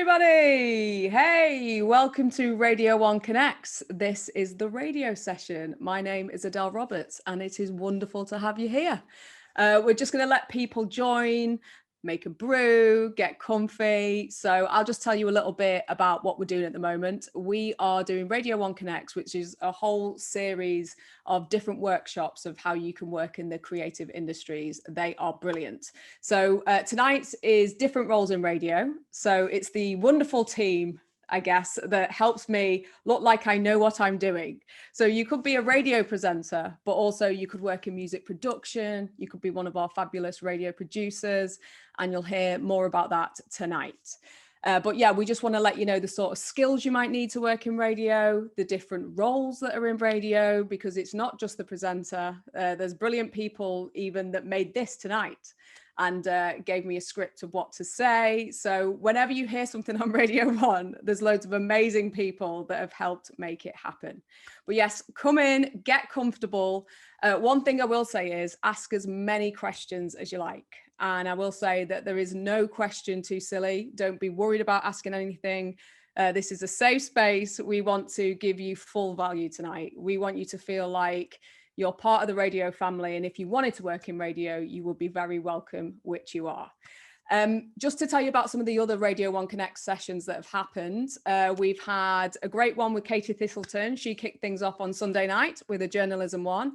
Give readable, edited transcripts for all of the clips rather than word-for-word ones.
everybody. Hey, welcome to Radio 1 Connects. This is the radio session. My name is Adele Roberts and it is wonderful to have you here. We're just going to let people join, make a brew, get comfy. So I'll just tell you a little bit about what we're doing at the moment. We are doing Radio 1 Connects, which is a whole series of different workshops of how you can work in the creative industries. They are brilliant. So tonight is different roles in radio. So it's the wonderful team, I guess, that helps me look like I know what I'm doing. So you could be a radio presenter, but also you could work in music production. You could be one of our fabulous radio producers, and you'll hear more about that tonight. But yeah, we just want to let you know the sort of skills you might need to work in radio, the different roles that are in radio, because it's not just the presenter. There's brilliant people even that made this tonight and gave me a script of what to say. So whenever you hear something on Radio 1, there's loads of amazing people that have helped make it happen. But yes, come in, get comfortable. One thing I will say is ask as many questions as you like. And I will say that there is no question too silly. Don't be worried about asking anything. This is a safe space. We want to give you full value tonight. We want you to feel like you're part of the radio family. And if you wanted to work in radio, you will be very welcome, which you are. Just to tell you about some of the other Radio 1 Connect sessions that have happened. We've had a great one with Katie Thistleton. She kicked things off on Sunday night with a journalism one.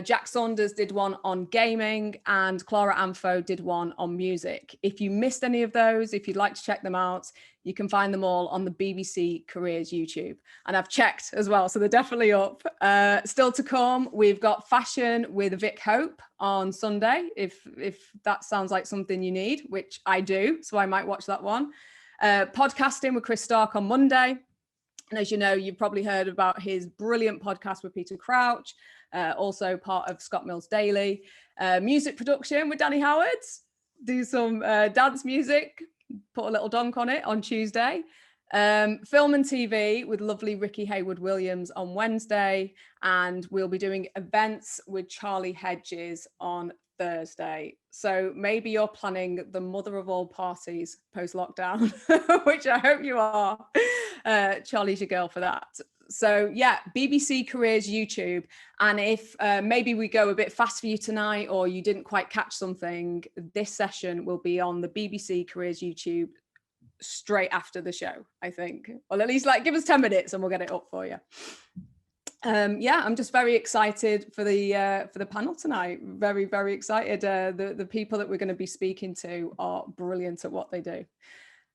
Jack Saunders did one on gaming and Clara Amfo did one on music. If you missed any of those, if you'd like to check them out, you can find them all on the BBC Careers YouTube. And I've checked as well, so they're definitely up. Still to come, we've got fashion with Vic Hope on Sunday, if that sounds like something you need, which I do, so I might watch that one. Podcasting with Chris Stark on Monday. And as you know, you've probably heard about his brilliant podcast with Peter Crouch, also part of Scott Mills Daily. Music production with Danny Howard, do some dance music, put a little donk on it on Tuesday. Film and TV with lovely Ricky Hayward-Williams on Wednesday. And we'll be doing events with Charlie Hedges on Thursday. So maybe you're planning the mother of all parties post-lockdown, which I hope you are. Charlie's your girl for that. So yeah, BBC Careers YouTube. And if maybe we go a bit fast for you tonight or you didn't quite catch something, this session will be on the BBC Careers YouTube straight after the show, I think. Well, at least give us 10 minutes and we'll get it up for you. Yeah, I'm just very excited for the panel tonight. Very, very excited. The people that we're going to be speaking to are brilliant at what they do.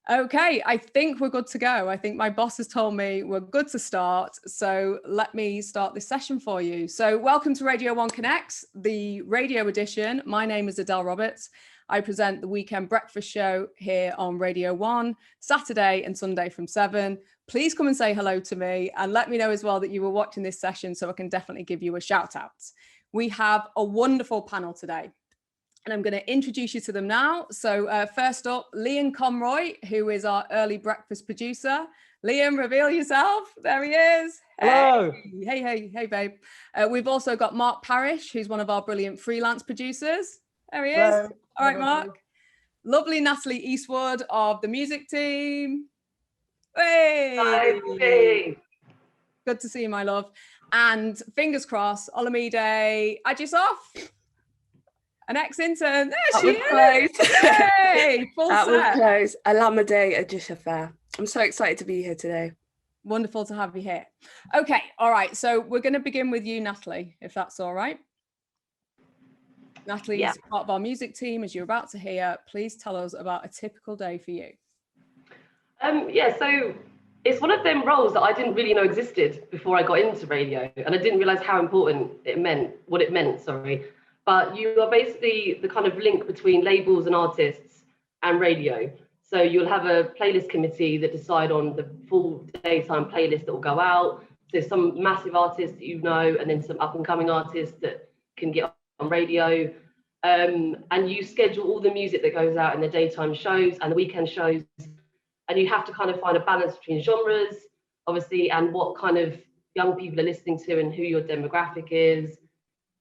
Okay, I think we're good to go. I think my boss has told me we're good to start. So let me start this session for you. So welcome to Radio 1 Connects, the radio edition. My name is Adele Roberts. I present the weekend breakfast show here on Radio 1, Saturday and Sunday from 7. Please come and say hello to me and let me know as well that you were watching this session so I can definitely give you a shout out. We have a wonderful panel today and I'm going to introduce you to them now. So first up, Liam Conroy, who is our early breakfast producer. Liam, reveal yourself. There he is. Hello. Hey, babe. We've also got Marc Parish, who's one of our brilliant freelance producers. There he is. Hello. All right, Marc. Lovely Natalie Eastwood of the music team. Hey. Hi. Good to see you, my love. And fingers crossed, Olamide Ajisafe, an ex-intern. There she is. Hey, full that set. was close. Olamide Ajisafe. I'm so excited to be here today. Wonderful to have you here. Okay, all right. So we're going to begin with you, Natalie, if that's all right. Natalie is part of our music team, as you're about to hear. Please tell us about a typical day for you. So it's one of them roles that I didn't really know existed before I got into radio, and I didn't realize how important it meant, But you are basically the kind of link between labels and artists and radio. So you'll have a playlist committee that decide on the full daytime playlist that will go out. So some massive artists that you know, and then some up and coming artists that can get on radio. And you schedule all the music that goes out in the daytime shows and the weekend shows. And you have to kind of find a balance between genres, obviously, and what kind of young people are listening to and who your demographic is.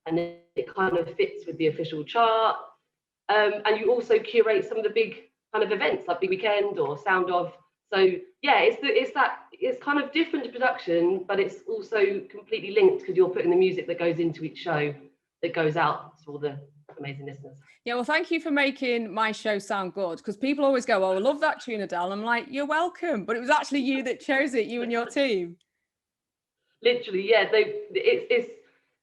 And then it kind of fits with the official chart. And you also curate some of the big kind of events like Big Weekend or Sound Off. So yeah, it's kind of different to production, but it's also completely linked because you're putting the music that goes into each show that goes out to all the amazing listeners. Yeah, well, thank you for making my show sound good, because people always go, oh, I love that tune, Adele. I'm like, you're welcome. But it was actually you that chose it, you and your team. Literally, yeah.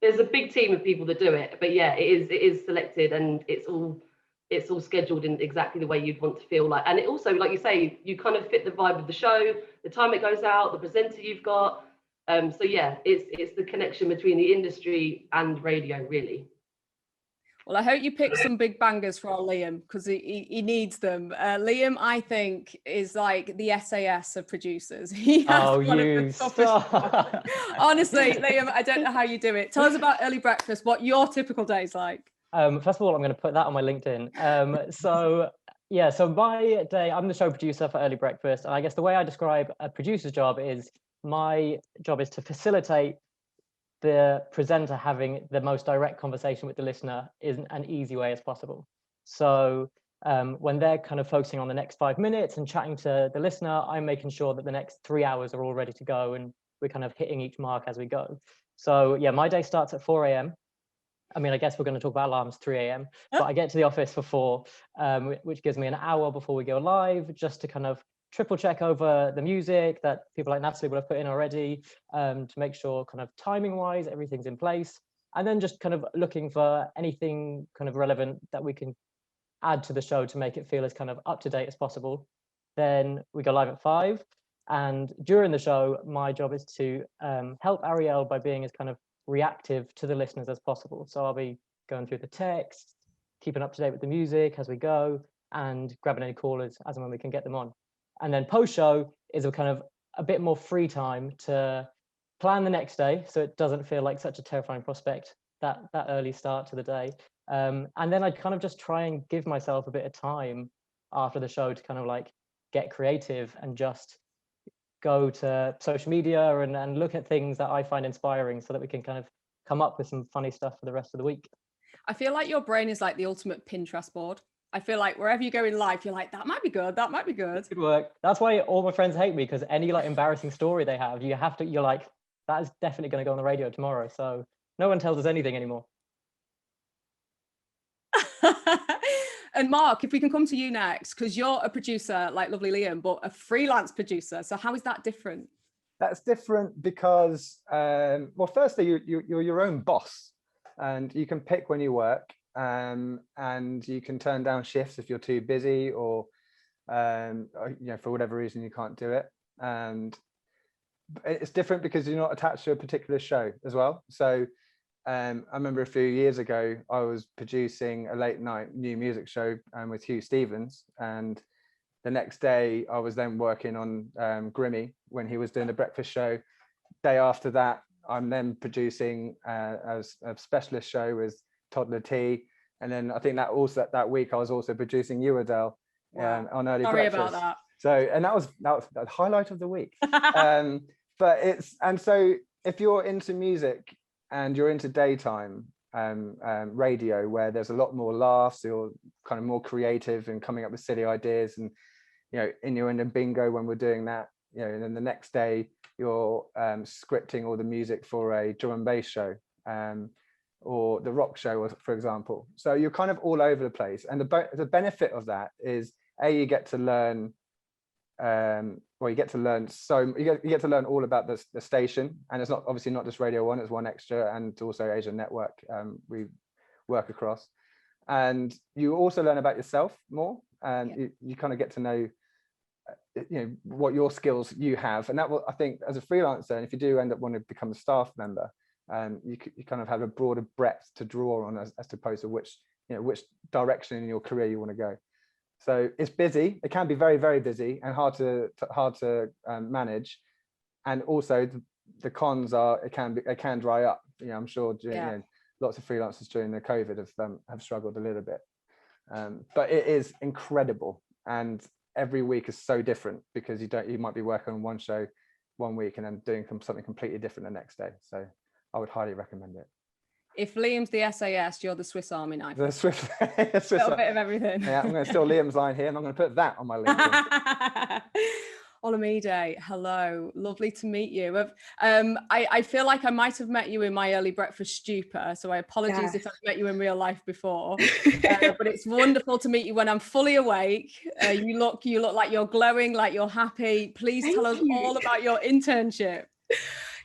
There's a big team of people that do it, but yeah, it is selected, and it's all scheduled in exactly the way you'd want to feel like. And it also, like you say, you kind of fit the vibe of the show, the time it goes out, the presenter you've got. So yeah, it's the connection between the industry and radio, really. Well, I hope you pick some big bangers for our Liam, because he needs them. Liam, I think, is like the SAS of producers. He has one of the toughest jobs. Honestly, Liam, I don't know how you do it. Tell us about early breakfast, what your typical day's like. First of all, I'm going to put that on my LinkedIn. So my day, I'm the show producer for Early Breakfast. And I guess the way I describe a producer's job is, my job is to facilitate the presenter having the most direct conversation with the listener in an easy way as possible. So when they're kind of focusing on the next 5 minutes and chatting to the listener, I'm making sure that the next 3 hours are all ready to go, and we're kind of hitting each mark as we go. So yeah, my day starts at 4 a.m. I mean, I guess we're going to talk about alarms 3 a.m. But I get to the office for 4, which gives me an hour before we go live, just to kind of triple check over the music that people like Natalie will have put in already, to make sure kind of timing wise everything's in place, and then just kind of looking for anything kind of relevant that we can add to the show to make it feel as kind of up to date as possible. Then we go live at 5, and during the show my job is to help Ariel by being as kind of reactive to the listeners as possible. So I'll be going through the text, keeping up to date with the music as we go, and grabbing any callers as and when we can get them on. And then post-show is a kind of a bit more free time to plan the next day, so it doesn't feel like such a terrifying prospect, that early start to the day. And then I'd kind of just try and give myself a bit of time after the show to kind of like get creative and just go to social media and look at things that I find inspiring, so that we can kind of come up with some funny stuff for the rest of the week. I feel like your brain is like the ultimate Pinterest board. I feel like wherever you go in life, you're like, that might be good, that might be good. Good work. That's why all my friends hate me, because any like embarrassing story they have, you're like, that is definitely going to go on the radio tomorrow. So no one tells us anything anymore. And Marc, if we can come to you next, because you're a producer like lovely Liam, but a freelance producer. So how is that different? That's different because, well, firstly, you're your own boss, and you can pick when you work, and you can turn down shifts if you're too busy, or for whatever reason you can't do it. And it's different because you're not attached to a particular show as well. So I remember a few years ago, I was producing a late night new music show with Hugh Stevens, and the next day I was then working on Grimmy when he was doing the breakfast show. Day after that, I'm then producing as a specialist show with Toddler Tea, and then I think that week I was also producing you, Adele, on Early Breakfast. Sorry about that. So, and that was the highlight of the week. So if you're into music and you're into daytime radio, where there's a lot more laughs, you're kind of more creative and coming up with silly ideas, and in a bingo when we're doing that, and then the next day you're scripting all the music for a drum and bass show, or the rock show, for example. So you're kind of all over the place, and the benefit of that is you get to learn. You get to learn all about the station, and it's obviously not just Radio 1, it's One Extra and also Asia Network. We work across, and you also learn about yourself more, and you kind of get to know what your skills you have, and that will, I think, as a freelancer, and if you do end up wanting to become a staff member, you kind of have a broader breadth to draw on as opposed to which direction in your career you want to go. So it's busy. It can be very, very busy and hard to manage. And also the cons are it can dry up. I'm sure lots of freelancers during the COVID have struggled a little bit. But it is incredible, and every week is so different, because you might be working on one show one week and then doing something completely different the next day. So I would highly recommend it. If Liam's the SAS, you're the Swiss Army knife. The Swiss a little bit of everything. Yeah, I'm going to steal Liam's line here, and I'm going to put that on my LinkedIn. Olamide, hello, lovely to meet you. I feel like I might have met you in my early breakfast stupor, so I apologize if I've met you in real life before. But it's wonderful to meet you when I'm fully awake. You look like you're glowing, like you're happy. Please tell us all about your internship.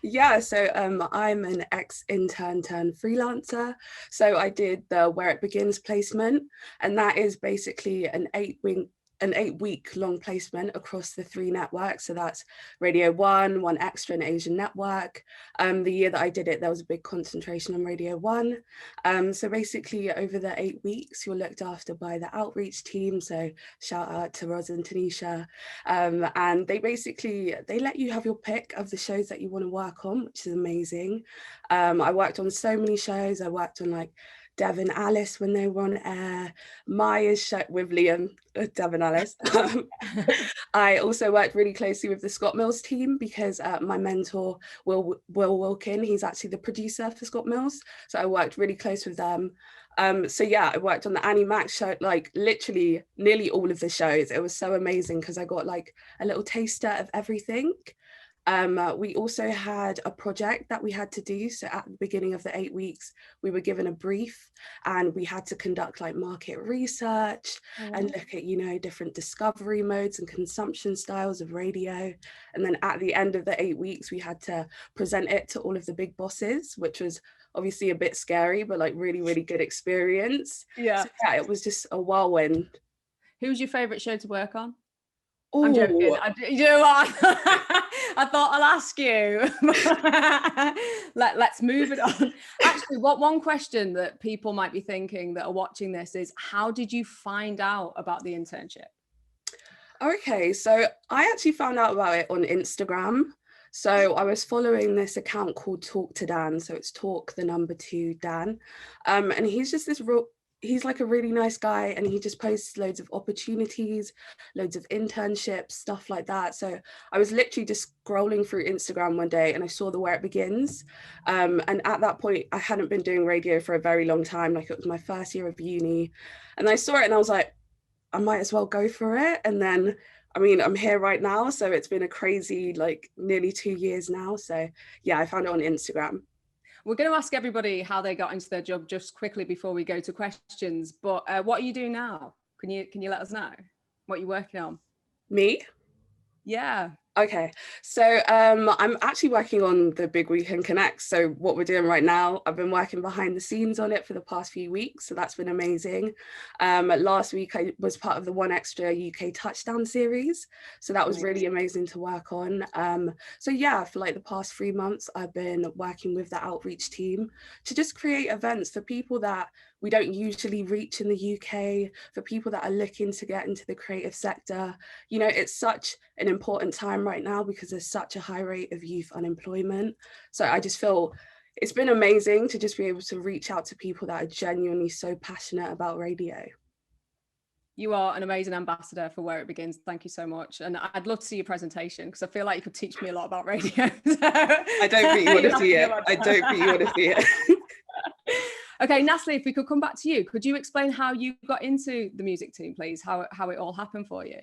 Yeah, so I'm an ex-intern turned freelancer. So I did the Where It Begins placement, and that is basically an 8-week long placement across the 3 networks. So that's Radio 1, One Extra, and Asian Network. The year that I did it, there was a big concentration on Radio 1. So basically over the 8 weeks, you're looked after by the outreach team. So shout out to Roz and Tanisha. And they let you have your pick of the shows that you want to work on, which is amazing. I worked on so many shows. I worked on like Dev and Alice when they were on air, Maya's show with Liam, Dev and Alice. I also worked really closely with the Scott Mills team because my mentor, Will Wilkin, he's actually the producer for Scott Mills. So I worked really close with them. So yeah, I worked on the Annie Mac show, like literally nearly all of the shows. It was so amazing because I got like a little taster of everything. We also had a project that we had to do. So at the beginning of the 8 weeks, we were given a brief and we had to conduct like market research and look at, you know, different discovery modes and consumption styles of radio. And then at the end of the 8 weeks, we had to present it to all of the big bosses, which was obviously a bit scary, but like really, really good experience. Yeah. So yeah, it was just a whirlwind. Who's your favorite show to work on? Ooh. I'm joking. You know what? I thought I'll ask you. Let's move it on. Actually, one question that people might be thinking that are watching this is, how did you find out about the internship? Okay, so I actually found out about it on Instagram. So I was following this account called Talk to Dan. So it's Talk the number 2 Dan. And he's just he's like a really nice guy, and he just posts loads of opportunities, loads of internships, stuff like that. So I was literally just scrolling through Instagram one day and I saw the Where It Begins. And at that point, I hadn't been doing radio for a very long time. Like it was my first year of uni. And I saw it and I was like, I might as well go for it. And then, I mean, I'm here right now. So it's been a crazy, like nearly 2 years now. So yeah, I found it on Instagram. We're going to ask everybody how they got into their job just quickly before we go to questions. But what are you doing now? Can you let us know what you're working on? Me? Yeah. Okay, so I'm actually working on the Big Weekend Connects. So what we're doing right now, I've been working behind the scenes on it for the past few weeks. So that's been amazing. Last week, I was part of the One Extra UK Touchdown series. So that was really amazing to work on. So yeah, for like the past 3 months, I've been working with the outreach team to just create events for people that we don't usually reach in the UK, for people that are looking to get into the creative sector. You know, it's such an important time right now because there's such a high rate of youth unemployment. So I just feel it's been amazing to just be able to reach out to people that are genuinely so passionate about radio. You are an amazing ambassador for Where It Begins. Thank you so much. And I'd love to see your presentation because I feel like you could teach me a lot about radio. I don't think you want to see it. I don't think you want to see it. Okay, Natalie, if we could come back to you, could you explain how you got into the music team, please? How it all happened for you?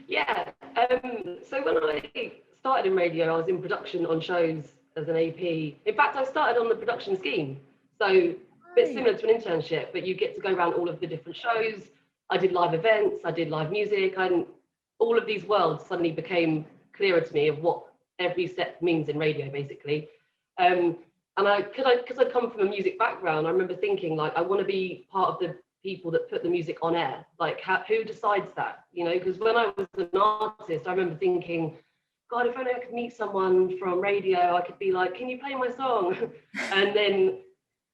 Yeah, so when I started in radio, I was in production on shows as an AP. In fact, I started on the production scheme. So a bit similar to an internship, but you get to go around all of the different shows. I did live events, I did live music, and all of these worlds suddenly became clearer to me of what every step means in radio, basically. And because I'd come from a music background, I remember thinking, like, I want to be part of the people that put the music on air. Like, who decides that? You know, because when I was an artist, I remember thinking, God, if only I could meet someone from radio, I could be like, can you play my song? And then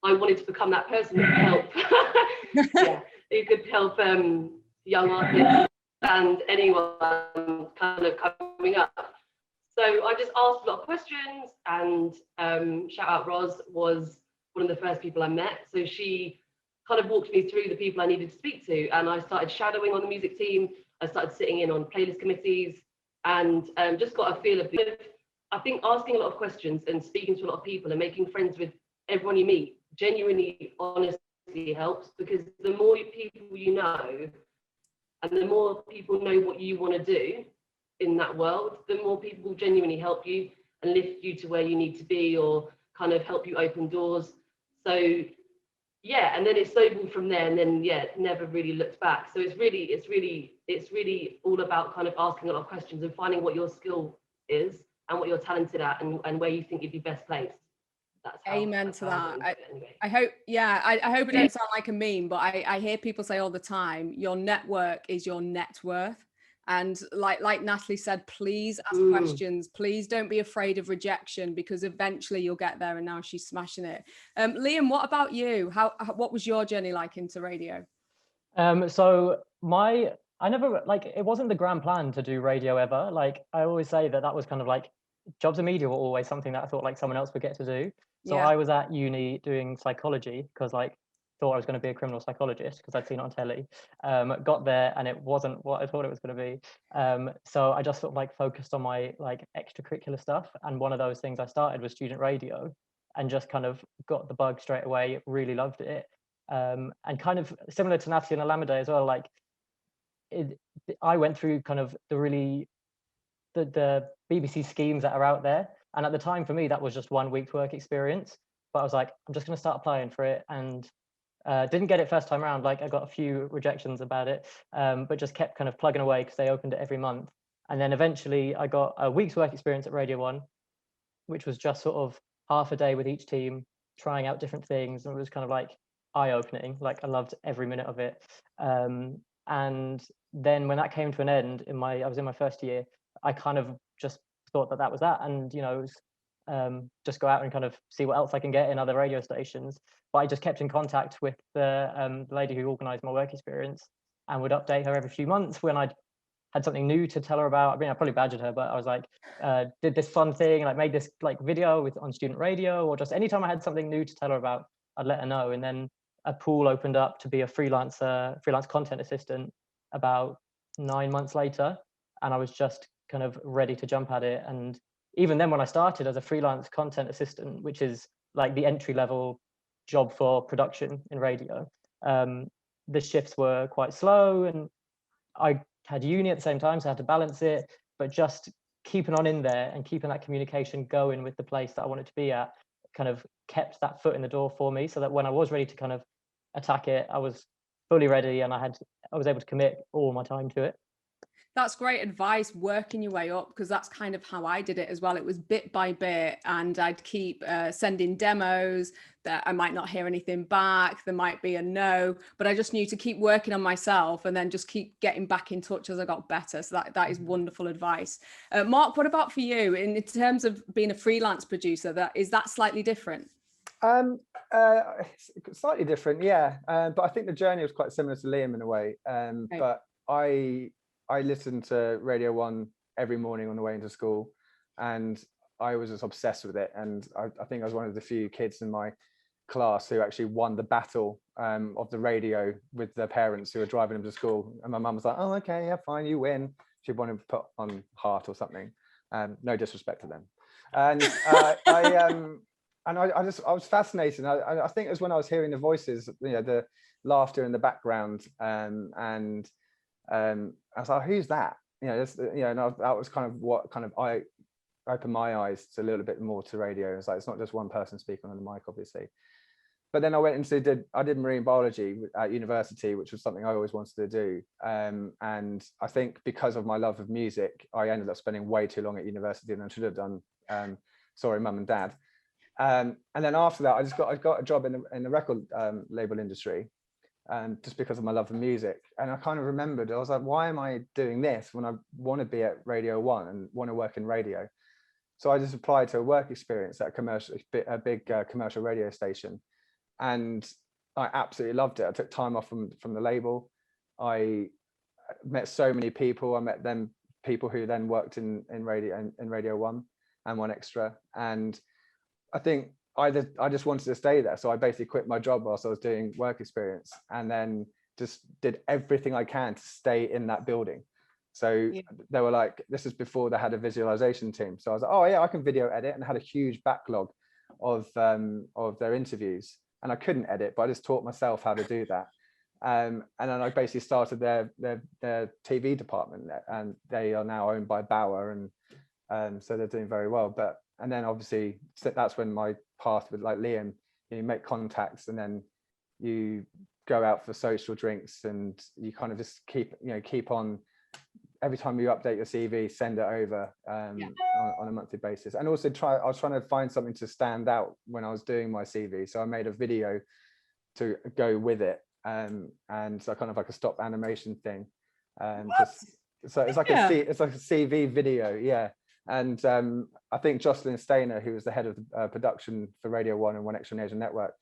I wanted to become that person who could help, yeah, who could help young artists and anyone kind of coming up. So I just asked a lot of questions, and shout out Roz was one of the first people I met. So she kind of walked me through the people I needed to speak to, and I started shadowing on the music team. I started sitting in on playlist committees, and just got a feel of, I think asking a lot of questions and speaking to a lot of people and making friends with everyone you meet genuinely, honestly helps, because the more people you know, And the more people know what you want to do in that world, the more people will genuinely help you and lift you to where you need to be, or kind of help you open doors. So yeah, and then it snowballed from there, and then yeah, never really looked back. So it's really all about kind of asking a lot of questions and finding what your skill is and what you're talented at, and where you think you'd be best placed. That's how, Amen that's to how I got that. into it anyway. I hope, yeah, I hope it don't sound like a meme, but I hear people say all the time, your network is your net worth. And like Natalie said, please ask questions. Please don't be afraid of rejection, because eventually you'll get there. And now she's smashing it. Liam, what about you? What was your journey like into radio? So I never, like, it wasn't the grand plan to do radio ever. Like, I always say that was kind of like, jobs in media were always something that I thought like someone else would get to do. So Yeah. I was at uni doing psychology because like thought I was going to be a criminal psychologist because I'd seen it on telly. Got there and it wasn't what I thought it was going to be. So I just sort of like focused on my like extracurricular stuff. And one of those things I started was student radio, and just kind of got the bug straight away. Really loved it. And kind of similar to Natalie and Olamide as well. Like I went through kind of the BBC schemes that are out there. And at the time for me, that was just 1 week's work experience. But I was like, I'm just going to start applying for it. And didn't get it first time around. Like I got a few rejections about it, but just kept kind of plugging away because they opened it every month. And then eventually I got a week's work experience at Radio 1, which was just sort of half a day with each team, trying out different things. And it was kind of like eye-opening. Like I loved every minute of it. And then when that came to an end, I was in my first year, I kind of just thought that was that. And, you know, it was, just go out and kind of see what else I can get in other radio stations. But I just kept in contact with the lady who organised my work experience, and would update her every few months when I had something new to tell her about. I mean, I probably badgered her, but I was like, did this fun thing, like made this like video on student radio, or just anytime I had something new to tell her about, I'd let her know. And then a pool opened up to be a freelance content assistant about 9 months later, and I was just kind of ready to jump at it. And even then, when I started as a freelance content assistant, which is like the entry level job for production in radio, the shifts were quite slow, and I had uni at the same time, so I had to balance it. But just keeping on in there and keeping that communication going with the place that I wanted to be at kind of kept that foot in the door for me, so that when I was ready to kind of attack it, I was fully ready, and I was able to commit all my time to it. That's great advice, working your way up, because that's kind of how I did it as well. It was bit by bit, and I'd keep sending demos that I might not hear anything back. There might be a no, but I just knew to keep working on myself and then just keep getting back in touch as I got better. So that is wonderful advice. Marc, what about for you in terms of being a freelance producer? Is that slightly different? Slightly different, yeah. But I think the journey was quite similar to Liam in a way. Okay. But I listened to Radio 1 every morning on the way into school, and I was just obsessed with it. And I think I was one of the few kids in my class who actually won the battle of the radio with their parents who were driving them to school. And my mum was like, "Oh, okay, yeah, fine, you win." She wanted to put on Heart or something. No disrespect to them. And I was fascinated. I think it was when I was hearing the voices, you know, the laughter in the background, and I was like, "Who's that?" You know, and that was kind of what kind of I opened my eyes to a little bit more to radio. It's like, it's not just one person speaking on the mic, obviously. But then I went into I did marine biology at university, which was something I always wanted to do. And I think because of my love of music, I ended up spending way too long at university than I should have done. Sorry, mum and dad. And then after that, I got a job in the record label industry, just because of my love of music. And I kind of remembered, I was like, why am I doing this when I want to be at Radio 1 and want to work in radio? So I just applied to a work experience at a big commercial radio station, and I absolutely loved it. I took time off from the label. I met so many people. I met people who then worked in Radio 1 and 1Extra, and I think I just wanted to stay there. So I basically quit my job whilst I was doing work experience, and then just did everything I can to stay in that building. So they were like, this is before they had a visualization team. So I was like, oh yeah, I can video edit, and had a huge backlog of their interviews. And I couldn't edit, but I just taught myself how to do that. And then I basically started their TV department, and they are now owned by Bauer, and so they're doing very well. And then obviously that's when my path with like Liam, you make contacts, and then you go out for social drinks, and you kind of just keep on. Every time you update your CV, send it over on a monthly basis. And also I was trying to find something to stand out when I was doing my CV. So I made a video to go with it. And so kind of like a stop animation thing. So it's like it's like a CV video, yeah. And I think Jocelyn Stainer, who was the head of production for Radio 1 and One Extra Nation Network,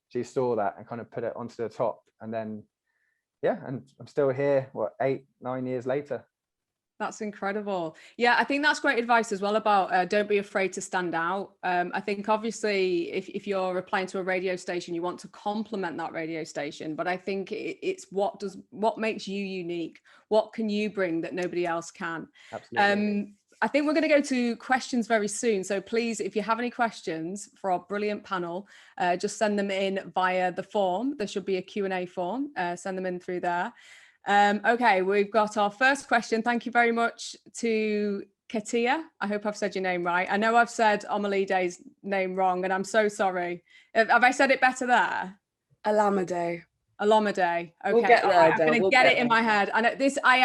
she saw that and kind of put it onto the top. And then, and I'm still here, 8-9 years later. That's incredible. Yeah, I think that's great advice as well about don't be afraid to stand out. I think obviously if you're applying to a radio station, you want to complement that radio station, but I think it's what makes you unique. What can you bring that nobody else can? Absolutely. I think we're going to go to questions very soon. So please, if you have any questions for our brilliant panel, just send them in via the form. There should be a Q&A form. Send them in through there. Okay, we've got our first question. Thank you very much to Katia. I hope I've said your name right. I know I've said Omalide's name wrong, and I'm so sorry. Have I said it better there? Olamide. Olamide. Okay, we'll get there, I'm going to get it in my head. And I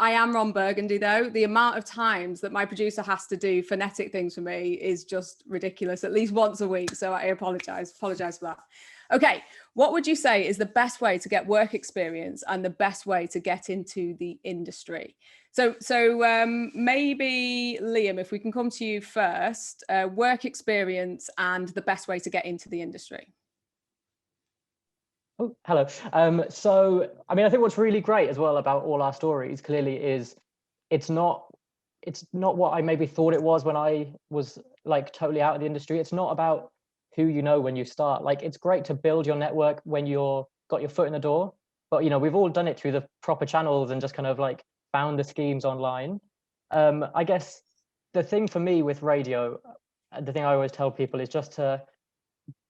am Ron Burgundy though. The amount of times that my producer has to do phonetic things for me is just ridiculous. At least once a week. So I apologize for that. Okay, what would you say is the best way to get work experience and the best way to get into the industry? So maybe Liam, if we can come to you first, work experience and the best way to get into the industry. Oh, hello. So, I mean, I think what's really great as well about all our stories clearly is it's not what I maybe thought it was when I was like totally out of the industry. It's not about who you know when you start. Like, it's great to build your network when you're got your foot in the door, but we've all done it through the proper channels and just kind of like found the schemes online. I guess the thing for me with radio, the thing I always tell people is just to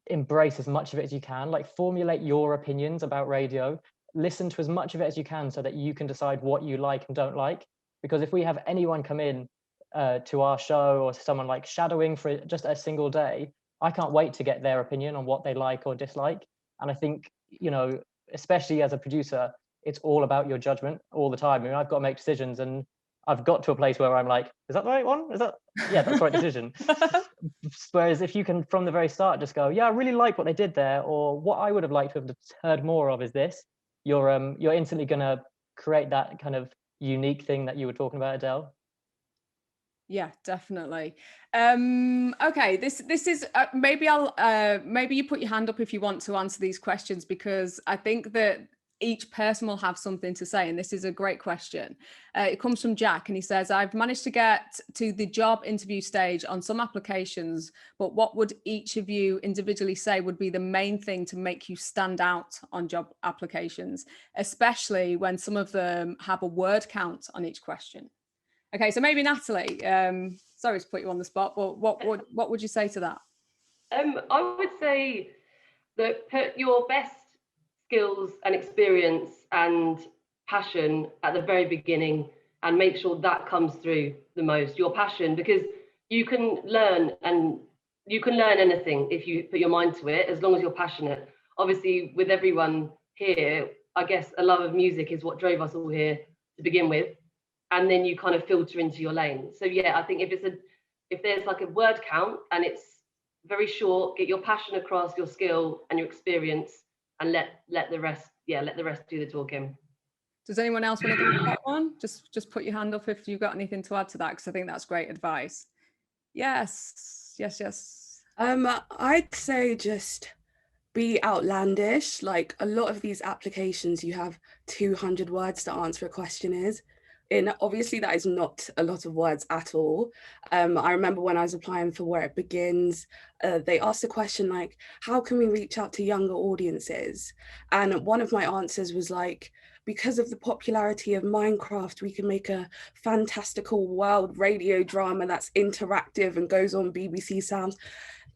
embrace as much of it as you can, like formulate your opinions about radio, listen to as much of it as you can so that you can decide what you like and don't like. Because if we have anyone come in to our show, or someone like shadowing for just a single day, I can't wait to get their opinion on what they like or dislike. And I think, especially as a producer, it's all about your judgment all the time. I mean, I've got to make decisions, and I've got to a place where I'm like, is that the right one? Yeah, that's the right decision. Whereas if you can, from the very start, just go, yeah, I really like what they did there, or what I would have liked to have heard more of is this, you're instantly going to create that kind of unique thing that you were talking about, Adele. Yeah, definitely. Okay, this is maybe you put your hand up if you want to answer these questions, because I think that each person will have something to say, and this is a great question. It comes from Jack, and he says, I've managed to get to the job interview stage on some applications, but what would each of you individually say would be the main thing to make you stand out on job applications, especially when some of them have a word count on each question? Okay, so maybe Natalie, sorry to put you on the spot, but what would you say to that? I would say that put your best skills and experience and passion at the very beginning, and make sure that comes through the most, your passion, because you can learn anything if you put your mind to it, as long as you're passionate. Obviously, with everyone here, I guess a love of music is what drove us all here to begin with. And then you kind of filter into your lane. So yeah, I think if there's like a word count and it's very short, get your passion across, your skill and your experience, and let the rest do the talking. Does anyone else want to go with that one? Just put your hand up if you've got anything to add to that, because I think that's great advice. Yes. I'd say just be outlandish. Like, a lot of these applications, you have 200 words to answer a question is. And obviously that is not a lot of words at all. I remember when I was applying for Where It Begins, they asked a question like, how can we reach out to younger audiences? And one of my answers was like, because of the popularity of Minecraft, we can make a fantastical world radio drama that's interactive and goes on BBC Sounds.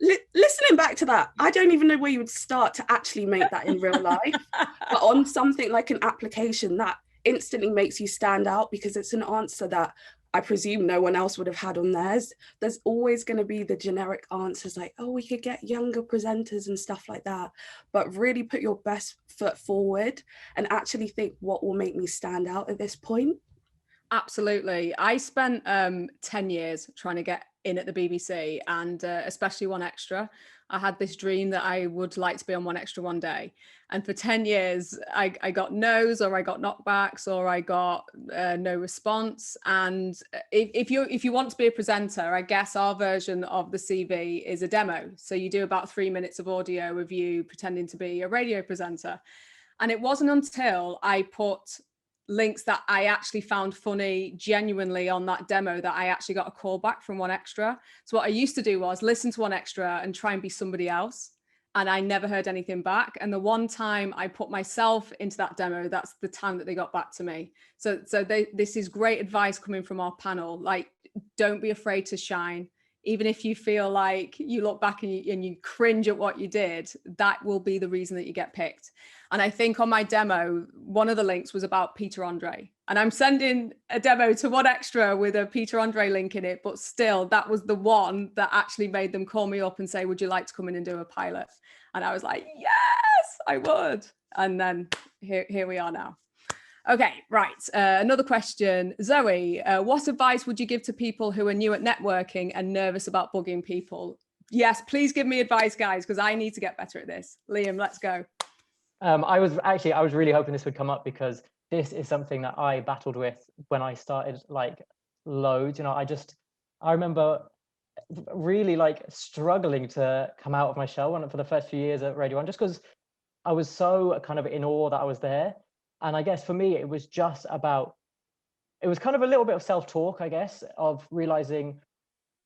listening back to that, I don't even know where you would start to actually make that in real life. But on something like an application, that instantly makes you stand out because it's an answer that I presume no one else would have had on theirs. There's always going to be the generic answers like, oh, we could get younger presenters and stuff like that. But really put your best foot forward and actually think, what will make me stand out at this point? Absolutely. I spent 10 years trying to get in at the BBC, and especially One Extra. I had this dream that I would like to be on One Extra one day. And for 10 years, I got no's, or I got knockbacks, or I got no response. And if you want to be a presenter, I guess our version of the CV is a demo. So you do about 3 minutes of audio of you pretending to be a radio presenter. And it wasn't until I put links that I actually found funny genuinely on that demo that I actually got a call back from One Extra. So what I used to do was listen to One Extra and try and be somebody else. And I never heard anything back. And the one time I put myself into that demo, that's the time that they got back to me. So this is great advice coming from our panel. Like, don't be afraid to shine. Even if you feel like you look back and you cringe at what you did, that will be the reason that you get picked. And I think on my demo, one of the links was about Peter Andre. And I'm sending a demo to One Extra with a Peter Andre link in it, but still, that was the one that actually made them call me up and say, would you like to come in and do a pilot? And I was like, yes, I would. And then here we are now. Okay, right. Another question. Zoe, what advice would you give to people who are new at networking and nervous about bugging people? Yes, please give me advice, guys, because I need to get better at this. Liam, let's go. I was really hoping this would come up, because this is something that I battled with when I started, like, loads. You know, I remember really like struggling to come out of my shell for the first few years at Radio 1, just because I was so kind of in awe that I was there. And I guess for me, it was kind of a little bit of self-talk, I guess, of realizing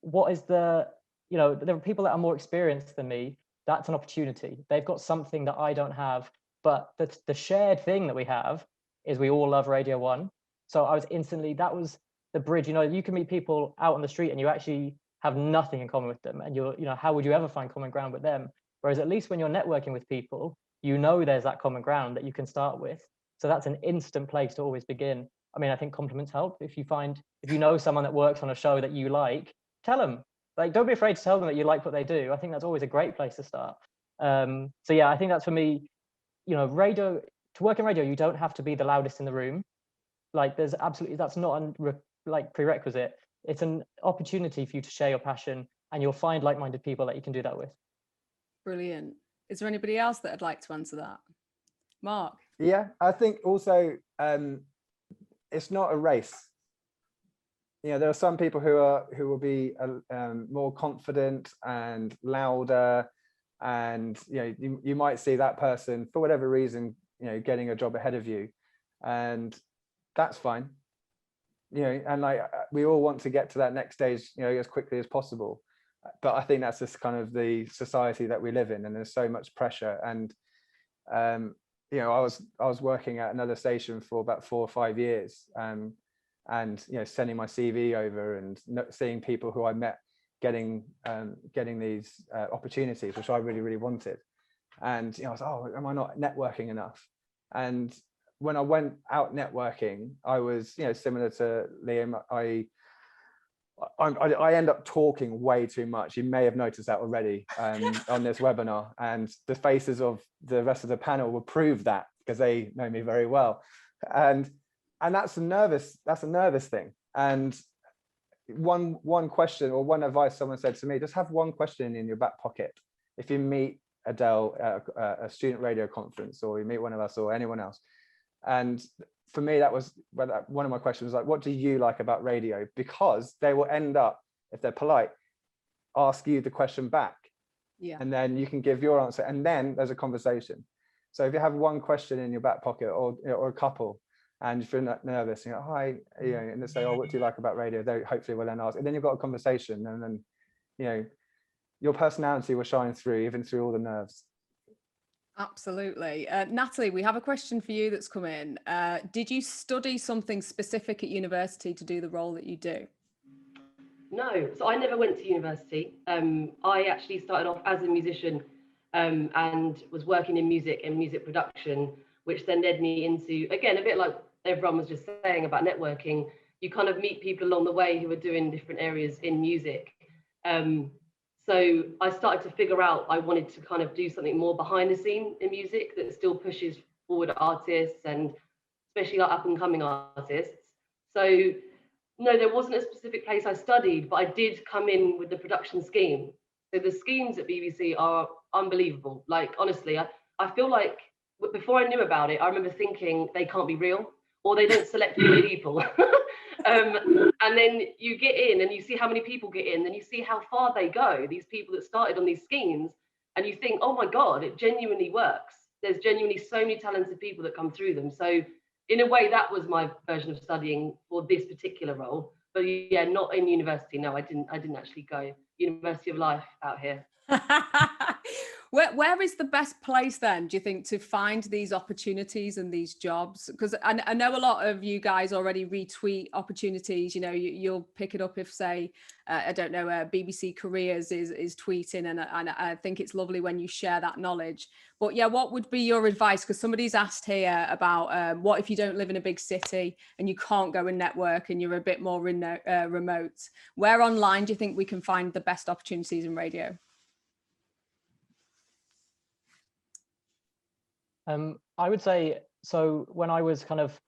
what is there are people that are more experienced than me. That's an opportunity. They've got something that I don't have. But the shared thing that we have is we all love Radio 1. So that was the bridge. You know, you can meet people out on the street and you actually have nothing in common with them. And how would you ever find common ground with them? Whereas at least when you're networking with people, there's that common ground that you can start with. So that's an instant place to always begin. I mean, I think compliments help. If you know someone that works on a show that you like, tell them. Like, don't be afraid to tell them that you like what they do. I think that's always a great place to start. So yeah, I think that's for me. To work in radio, you don't have to be the loudest in the room. Like, that's not a prerequisite. It's an opportunity for you to share your passion, and you'll find like-minded people that you can do that with. Brilliant. Is there anybody else that would like to answer that? Marc? Yeah, I think also it's not a race. There are some people who will be more confident and louder, and you might see that person for whatever reason getting a job ahead of you, and that's fine. And like, we all want to get to that next stage as quickly as possible, but I think that's just kind of the society that we live in, and there's so much pressure. And I was working at another station for about 4 or 5 years, and sending my CV over and seeing people who I met getting these opportunities, which I really, really wanted. And I was, am I not networking enough? And when I went out networking, I was similar to Liam. I end up talking way too much. You may have noticed that already on this webinar, and the faces of the rest of the panel will prove that, because they know me very well. And that's a nervous thing. And one question or one advice someone said to me: just have one question in your back pocket. If you meet Adele at a student radio conference, or you meet one of us or anyone else. And for me, that was one of my questions, like, what do you like about radio? Because they will end up, if they're polite, ask you the question back. Yeah. And then you can give your answer, and then there's a conversation. So if you have one question in your back pocket, or a couple, and if you're not nervous, hi, and they say, what do you like about radio? They hopefully will then ask, and then you've got a conversation, and then your personality will shine through, even through all the nerves. Absolutely. Natalie, we have a question for you that's come in. Did you study something specific at university to do the role that you do? No, so I never went to university. I actually started off as a musician and was working in music and music production, which then led me into, again, a bit like everyone was just saying about networking. You kind of meet people along the way who are doing different areas in music. So I started to figure out I wanted to kind of do something more behind the scene in music that still pushes forward artists, and especially like up and coming artists. So no, there wasn't a specific place I studied, but I did come in with the production scheme. So the schemes at BBC are unbelievable. Like, honestly, I feel like before I knew about it, I remember thinking they can't be real, or they don't select good people. And then you get in and you see how many people get in, then you see how far they go, these people that started on these schemes, and you think, oh my God, it genuinely works. There's genuinely so many talented people that come through them. So in a way, that was my version of studying for this particular role. But yeah, not in university. No, I didn't actually go. University of Life out here. Where is the best place then, do you think, to find these opportunities and these jobs? Because I know a lot of you guys already retweet opportunities. You know, you'll pick it up if, say, I don't know, BBC Careers is tweeting, and I think it's lovely when you share that knowledge. But yeah, what would be your advice? Because somebody's asked here about what if you don't live in a big city and you can't go and network and you're a bit more remote? Where online do you think we can find the best opportunities in radio? I would say, so when I was kind of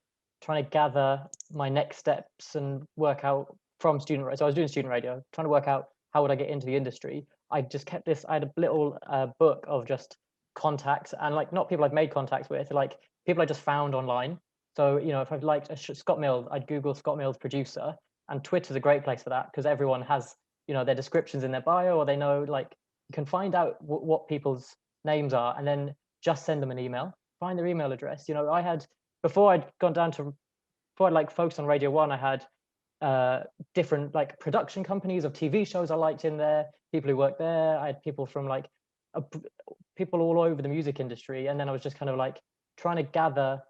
trying to gather my next steps and work out from student radio, so I was doing student radio, trying to work out how would I get into the industry, I just kept this, I had a little book of just contacts, and like not people I've made contacts with, like people I just found online. So, you know, if I've liked Scott Mills, I'd Google Scott Mills producer, and Twitter's a great place for that because everyone has, you know, their descriptions in their bio, or they know, like, you can find out what people's names are, and then just send them an email, find their email address. You know, I had, before I'd like focused on Radio 1, I had different like production companies of TV shows I liked in there, people who worked there. I had people from like people all over the music industry. And then I was just kind of like trying to gather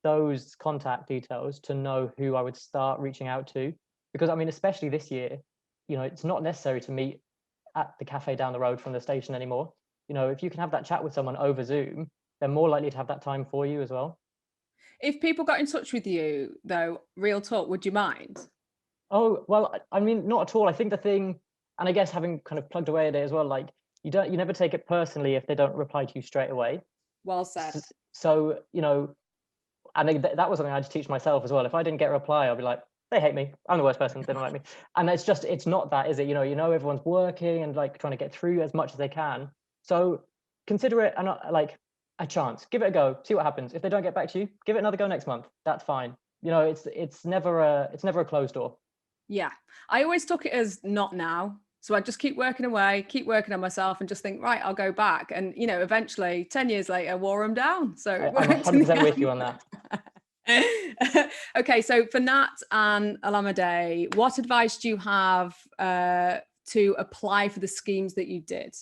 those contact details to know who I would start reaching out to. Because I mean, especially this year, you know, it's not necessary to meet at the cafe down the road from the station anymore. You know, if you can have that chat with someone over Zoom, they're more likely to have that time for you as well. If people got in touch with you, though, real talk, would you mind? Oh, well, I mean, not at all. I think the thing, and I guess having kind of plugged away at it as well, like you never take it personally if they don't reply to you straight away. Well said. So, you know, and that was something I had to teach myself as well. If I didn't get a reply, I'll be like, they hate me. I'm the worst person. They don't like me. And it's not that, is it? You know, everyone's working and like trying to get through as much as they can. So consider it like a chance. Give it a go. See what happens. If they don't get back to you, give it another go next month. That's fine. You know, it's never a closed door. Yeah, I always took it as not now. So I just keep working away, keep working on myself, and just think, right, I'll go back. And you know, eventually, 10 years later, wore them down. So I'm 100% with you on that. Okay, so for Nat and Olamide, what advice do you have to apply for the schemes that you did?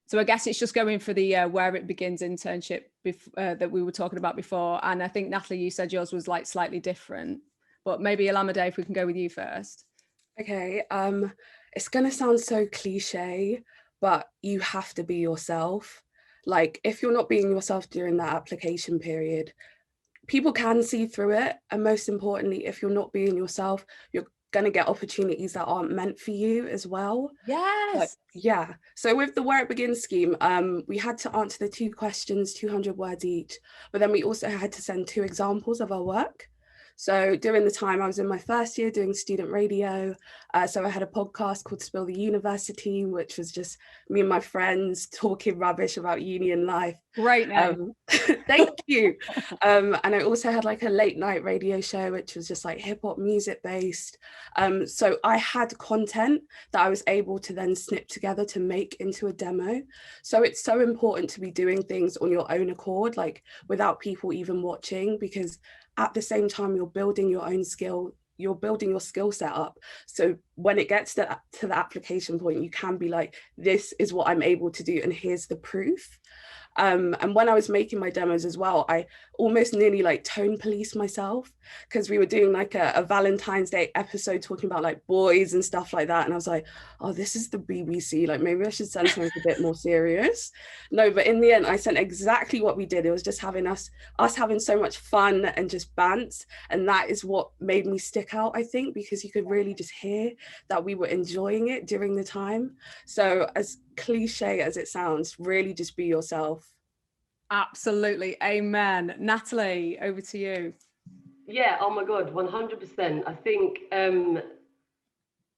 So I guess it's just going for the Where It Begins internship that we were talking about before. And I think, Natalie, you said yours was like slightly different, but maybe Olamide, if we can go with you first. Okay, it's gonna sound so cliche, but you have to be yourself. Like, if you're not being yourself during that application period, people can see through it. And most importantly, if you're not being yourself, you're going to get opportunities that aren't meant for you as well. Yes. But, yeah. So with the Where It Begins scheme, we had to answer the 2 questions, 200 words each, but then we also had to send 2 examples of our work. So during the time I was in my first year doing student radio, so I had a podcast called Spill the University, which was just me and my friends talking rubbish about union life. Great name. Thank you. And I also had like a late night radio show, which was just like hip hop music based. So I had content that I was able to then snip together to make into a demo. So it's so important to be doing things on your own accord, like without people even watching, because at the same time you're building your own skill, you're building your skill set up. So when it gets to the application point, you can be like, this is what I'm able to do and here's the proof. And when I was making my demos as well, I almost nearly like tone police myself, because we were doing like a Valentine's Day episode talking about like boys and stuff like that, and I was like, oh, this is the BBC, like maybe I should send something a bit more serious. No, but in the end I sent exactly what we did. It was just having us having so much fun and just bants, and that is what made me stick out, I think, because you could really just hear that we were enjoying it during the time. So as cliche as it sounds, really just be yourself. Absolutely. Amen. Natalie, over to you. Yeah, oh my God, 100%. I think,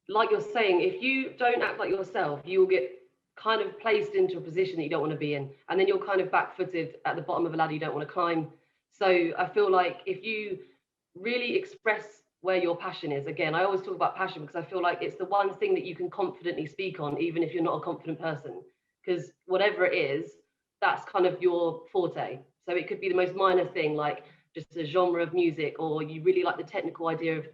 like you're saying, if you don't act like yourself, you'll get kind of placed into a position that you don't want to be in. And then you're kind of back-footed at the bottom of a ladder you don't want to climb. So I feel like if you really express where your passion is, again, I always talk about passion because I feel like it's the one thing that you can confidently speak on, even if you're not a confident person, because whatever it is, that's kind of your forte. So it could be the most minor thing, like just a genre of music, or you really like the technical idea of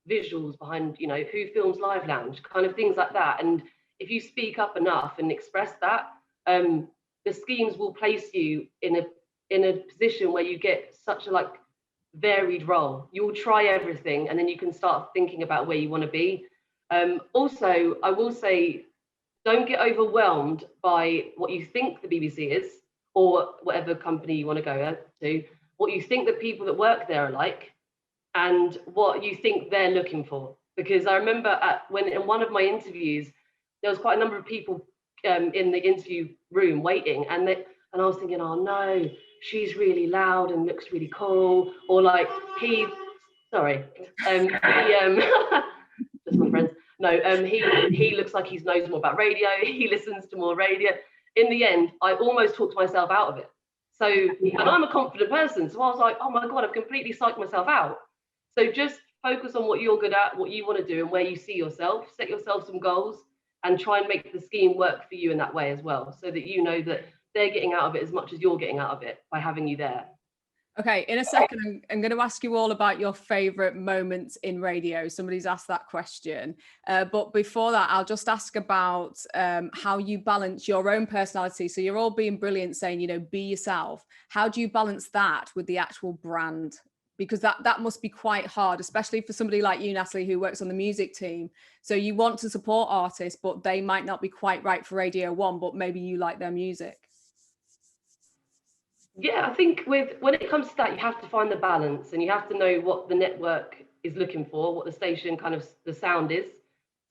visuals behind, you know, who films Live Lounge, kind of things like that. And if you speak up enough and express that, the schemes will place you in a position where you get such a like varied role. You'll try everything, and then you can start thinking about where you want to be. Also, I will say, don't get overwhelmed by what you think the BBC is, or whatever company you want to go to, what you think the people that work there are like, and what you think they're looking for. Because I remember when in one of my interviews, there was quite a number of people in the interview room waiting, and I was thinking, oh no, she's really loud and looks really cool, or like just my friends. No, he looks like he knows more about radio. He listens to more radio. In the end, I almost talked myself out of it. So, and I'm a confident person, so I was like, oh my God, I've completely psyched myself out. So just focus on what you're good at, what you want to do, and where you see yourself. Set yourself some goals and try and make the scheme work for you in that way as well, so that you know that they're getting out of it as much as you're getting out of it by having you there. Okay, in a second, I'm going to ask you all about your favourite moments in radio. Somebody's asked that question. But before that, I'll just ask about how you balance your own personality. So you're all being brilliant saying, you know, be yourself. How do you balance that with the actual brand? Because that must be quite hard, especially for somebody like you, Natalie, who works on the music team. So you want to support artists, but they might not be quite right for Radio 1, but maybe you like their music. Yeah, I think when it comes to that, you have to find the balance, and you have to know what the network is looking for, what the station kind of the sound is.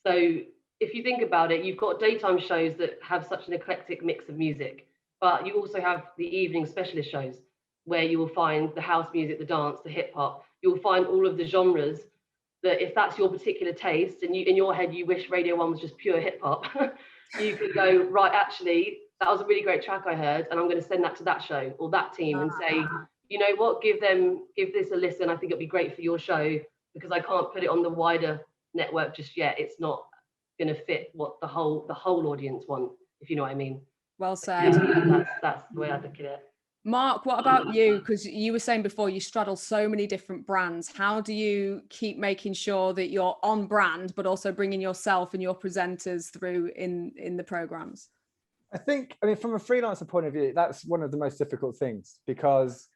So if you think about it, you've got daytime shows that have such an eclectic mix of music, but you also have the evening specialist shows where you will find the house music, the dance, the hip hop. You'll find all of the genres that, if that's your particular taste, and you in your head you wish Radio 1 was just pure hip hop, you could go, right, actually, that was a really great track I heard, and I'm going to send that to that show or that team and say, you know what, give this a listen. I think it'll be great for your show, because I can't put it on the wider network just yet. It's not going to fit what the whole audience want, if you know what I mean. Well said. That's the way I look at it. Marc, what about you? Because you were saying before you straddle so many different brands. How do you keep making sure that you're on brand, but also bringing yourself and your presenters through in the programs? I mean, from a freelancer point of view, that's one of the most difficult things, because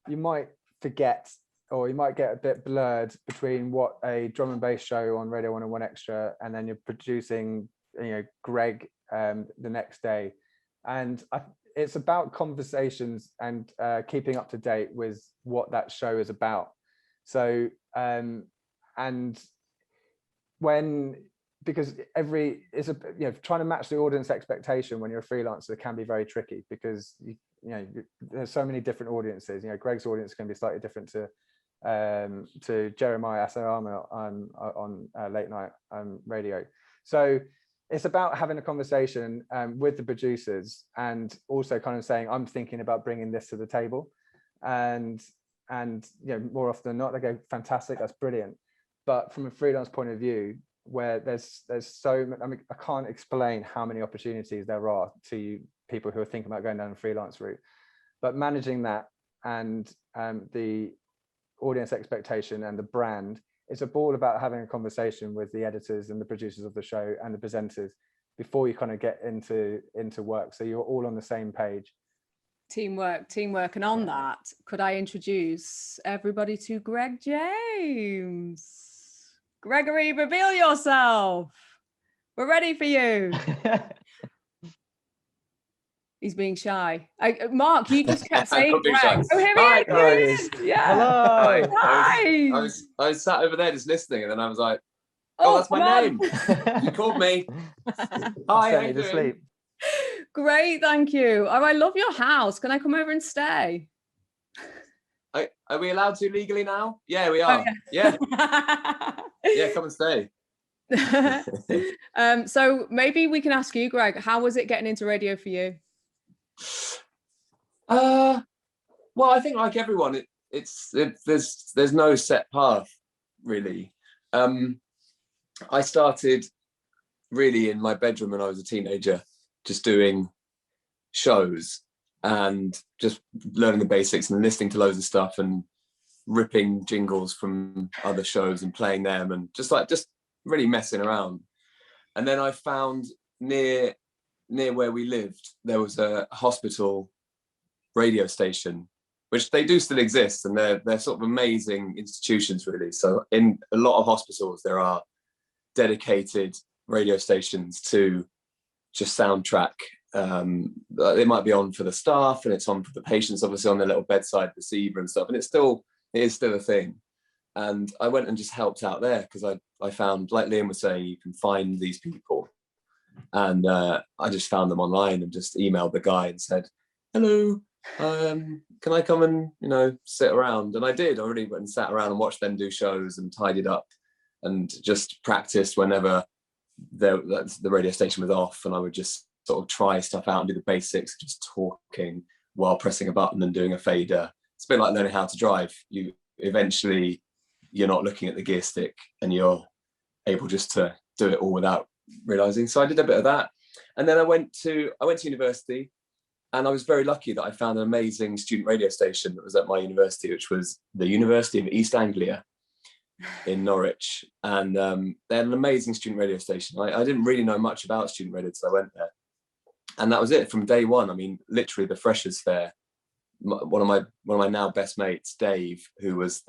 you might forget, or you might get a bit blurred between what a drum and bass show on Radio 1 and 1 Extra, and then you're producing, you know, Greg the next day. And it's about conversations and keeping up to date with what that show is about. So, and because trying to match the audience expectation when you're a freelancer can be very tricky, because you know there's so many different audiences. You know, Greg's audience can be slightly different to Jeremiah Asayama on late night radio. So it's about having a conversation with the producers, and also kind of saying, I'm thinking about bringing this to the table, and you know, more often than not they go, fantastic, that's brilliant. But from a freelance point of view, where there's so much, I mean, I can't explain how many opportunities there are to people who are thinking about going down the freelance route, but managing that and the audience expectation and the brand, it's all about having a conversation with the editors and the producers of the show and the presenters before you kind of get into work, so you're all on the same page. Teamwork. And on that, could I introduce everybody to Greg James? Gregory, reveal yourself. We're ready for you. He's being shy. Marc, you just kept saying Greg. Oh, here Hi, he guys. is. Yeah. Hello. Hi. Hi. I was sat over there just listening, and then I was like, Oh, that's my name. You called me. Hi, how you to doing? sleep. Great, thank you. Oh, I love your house. Can I come over and stay? Are we allowed to legally now? Yeah, we are. Yeah. Yeah, come and stay. So maybe we can ask you, Greg, how was it getting into radio for you? Well, I think like everyone, there's no set path really. I started really in my bedroom when I was a teenager, just doing shows and just learning the basics and listening to loads of stuff and ripping jingles from other shows and playing them and just really messing around. And then I found near where we lived, there was a hospital radio station, which they do still exist, and they're sort of amazing institutions really. So in a lot of hospitals there are dedicated radio stations to just soundtrack. It might be on for the staff and it's on for the patients, obviously on their little bedside receiver and stuff, and it is still a thing. And I went and just helped out there because I found, like Liam was saying, you can find these people, and I just found them online and just emailed the guy and said, hello, can I come and sit around? And I did. I really went and sat around and watched them do shows and tidied up and just practiced whenever the radio station was off, and I would just sort of try stuff out and do the basics, just talking while pressing a button and doing a fader. It's a bit like learning how to drive. You're not looking at the gear stick and you're able just to do it all without realizing. So I did a bit of that, and then I went to university, and I was very lucky that I found an amazing student radio station that was at my university, which was the University of East Anglia in Norwich. And they had an amazing student radio station. I didn't really know much about student radio until I went there, and that was it from day one. I mean, literally the freshers fair, one of my now best mates, Dave, who was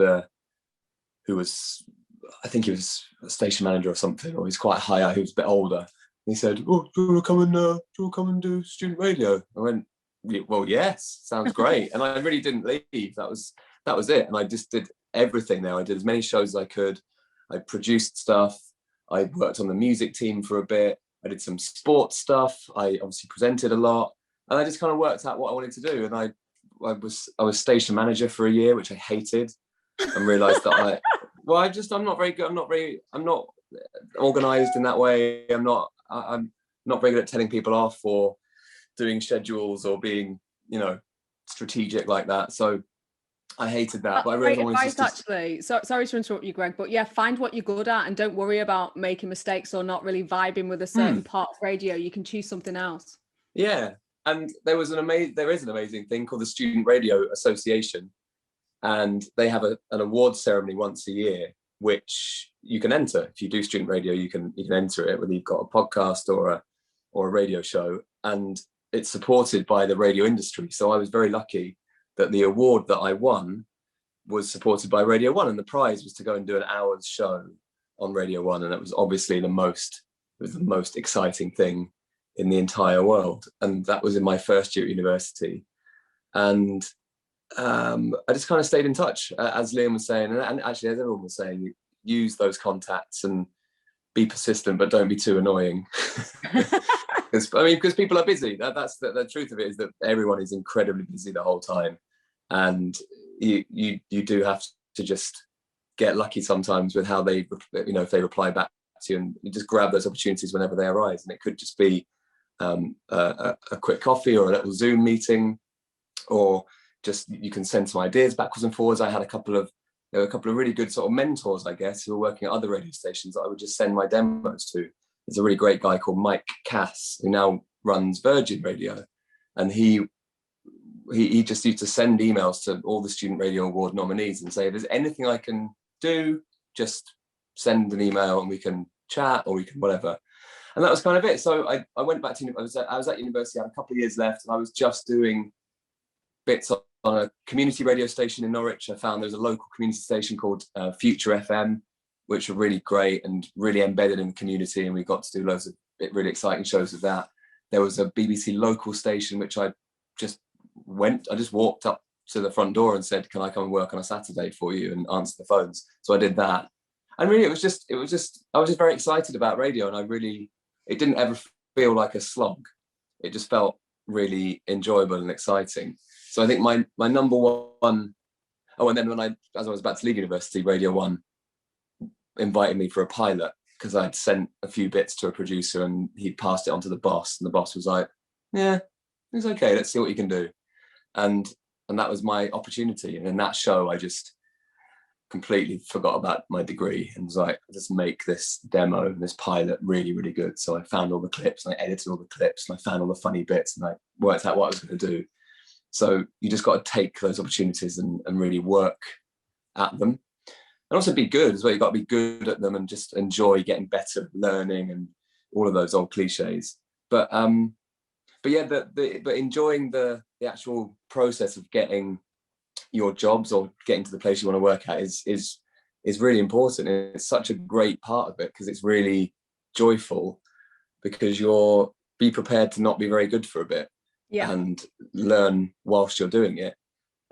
I think he was a station manager or something, or he's quite high up, he was a bit older. He said, oh, do you want to come and do student radio? I went, well, yes, sounds great. And I really didn't leave. That was it. And I just did everything there. I did as many shows as I could. I produced stuff. I worked on the music team for a bit. I did some sports stuff. I obviously presented a lot, and I just kind of worked out what I wanted to do. And I was station manager for a year, which I hated, and realized that I'm not very good. I'm not organized in that way. I'm not very good at telling people off or doing schedules or being, strategic like that. So I hated that. But I really wanted to actually. So sorry to interrupt you, Greg, but yeah, find what you're good at and don't worry about making mistakes or not really vibing with a certain part of radio. You can choose something else. Yeah. And there is an amazing thing called the Student Radio Association. And they have an awards ceremony once a year, which you can enter. If you do student radio, you can enter it, whether you've got a podcast or a radio show, and it's supported by the radio industry. So I was very lucky that the award that I won was supported by Radio 1, and the prize was to go and do an hour's show on Radio 1, and it was obviously the most exciting thing in the entire world. And that was in my first year at university. And I just kind of stayed in touch, as Liam was saying, and actually as everyone was saying, use those contacts and be persistent, but don't be too annoying. Because people are busy. That's the truth of it, is that everyone is incredibly busy the whole time, and you do have to just get lucky sometimes with how they, if they reply back to you, and you just grab those opportunities whenever they arise. And it could just be a quick coffee or a little Zoom meeting, or just you can send some ideas backwards and forwards. I had a couple of really good sort of mentors, I guess, who were working at other radio stations that I would just send my demos to. There's a really great guy called Mike Cass, who now runs Virgin Radio, and he just used to send emails to all the Student Radio Award nominees and say, if there's anything I can do, just send an email and we can chat or we can whatever. And that was kind of it. So I went back to, I was at university, I had a couple of years left, and I was just doing bits on a community radio station in Norwich. I found there's a local community station called Future FM, which were really great and really embedded in the community, and we got to do loads of really exciting shows with that. There was a BBC local station which I just walked up to the front door and said, can I come and work on a Saturday for you and answer the phones? So I did that. And really I was just very excited about radio, and it didn't ever feel like a slog. It just felt really enjoyable and exciting. So I think my number one, and then as I was about to leave university, Radio 1 invited me for a pilot, because I'd sent a few bits to a producer and he passed it on to the boss, and the boss was like, yeah, it's okay, let's see what you can do. And that was my opportunity. And in that show, I just completely forgot about my degree and was like, just make this demo, this pilot really, really good. So I found all the clips and I edited all the clips and I found all the funny bits and I worked out what I was going to do. So you just got to take those opportunities and really work at them. And also be good as well. You've got to be good at them and just enjoy getting better, learning, and all of those old cliches. But yeah, but enjoying the actual process of getting your jobs or getting to the place you want to work at is really important. And it's such a great part of it because it's really joyful, because be prepared to not be very good for a bit, and learn whilst you're doing it.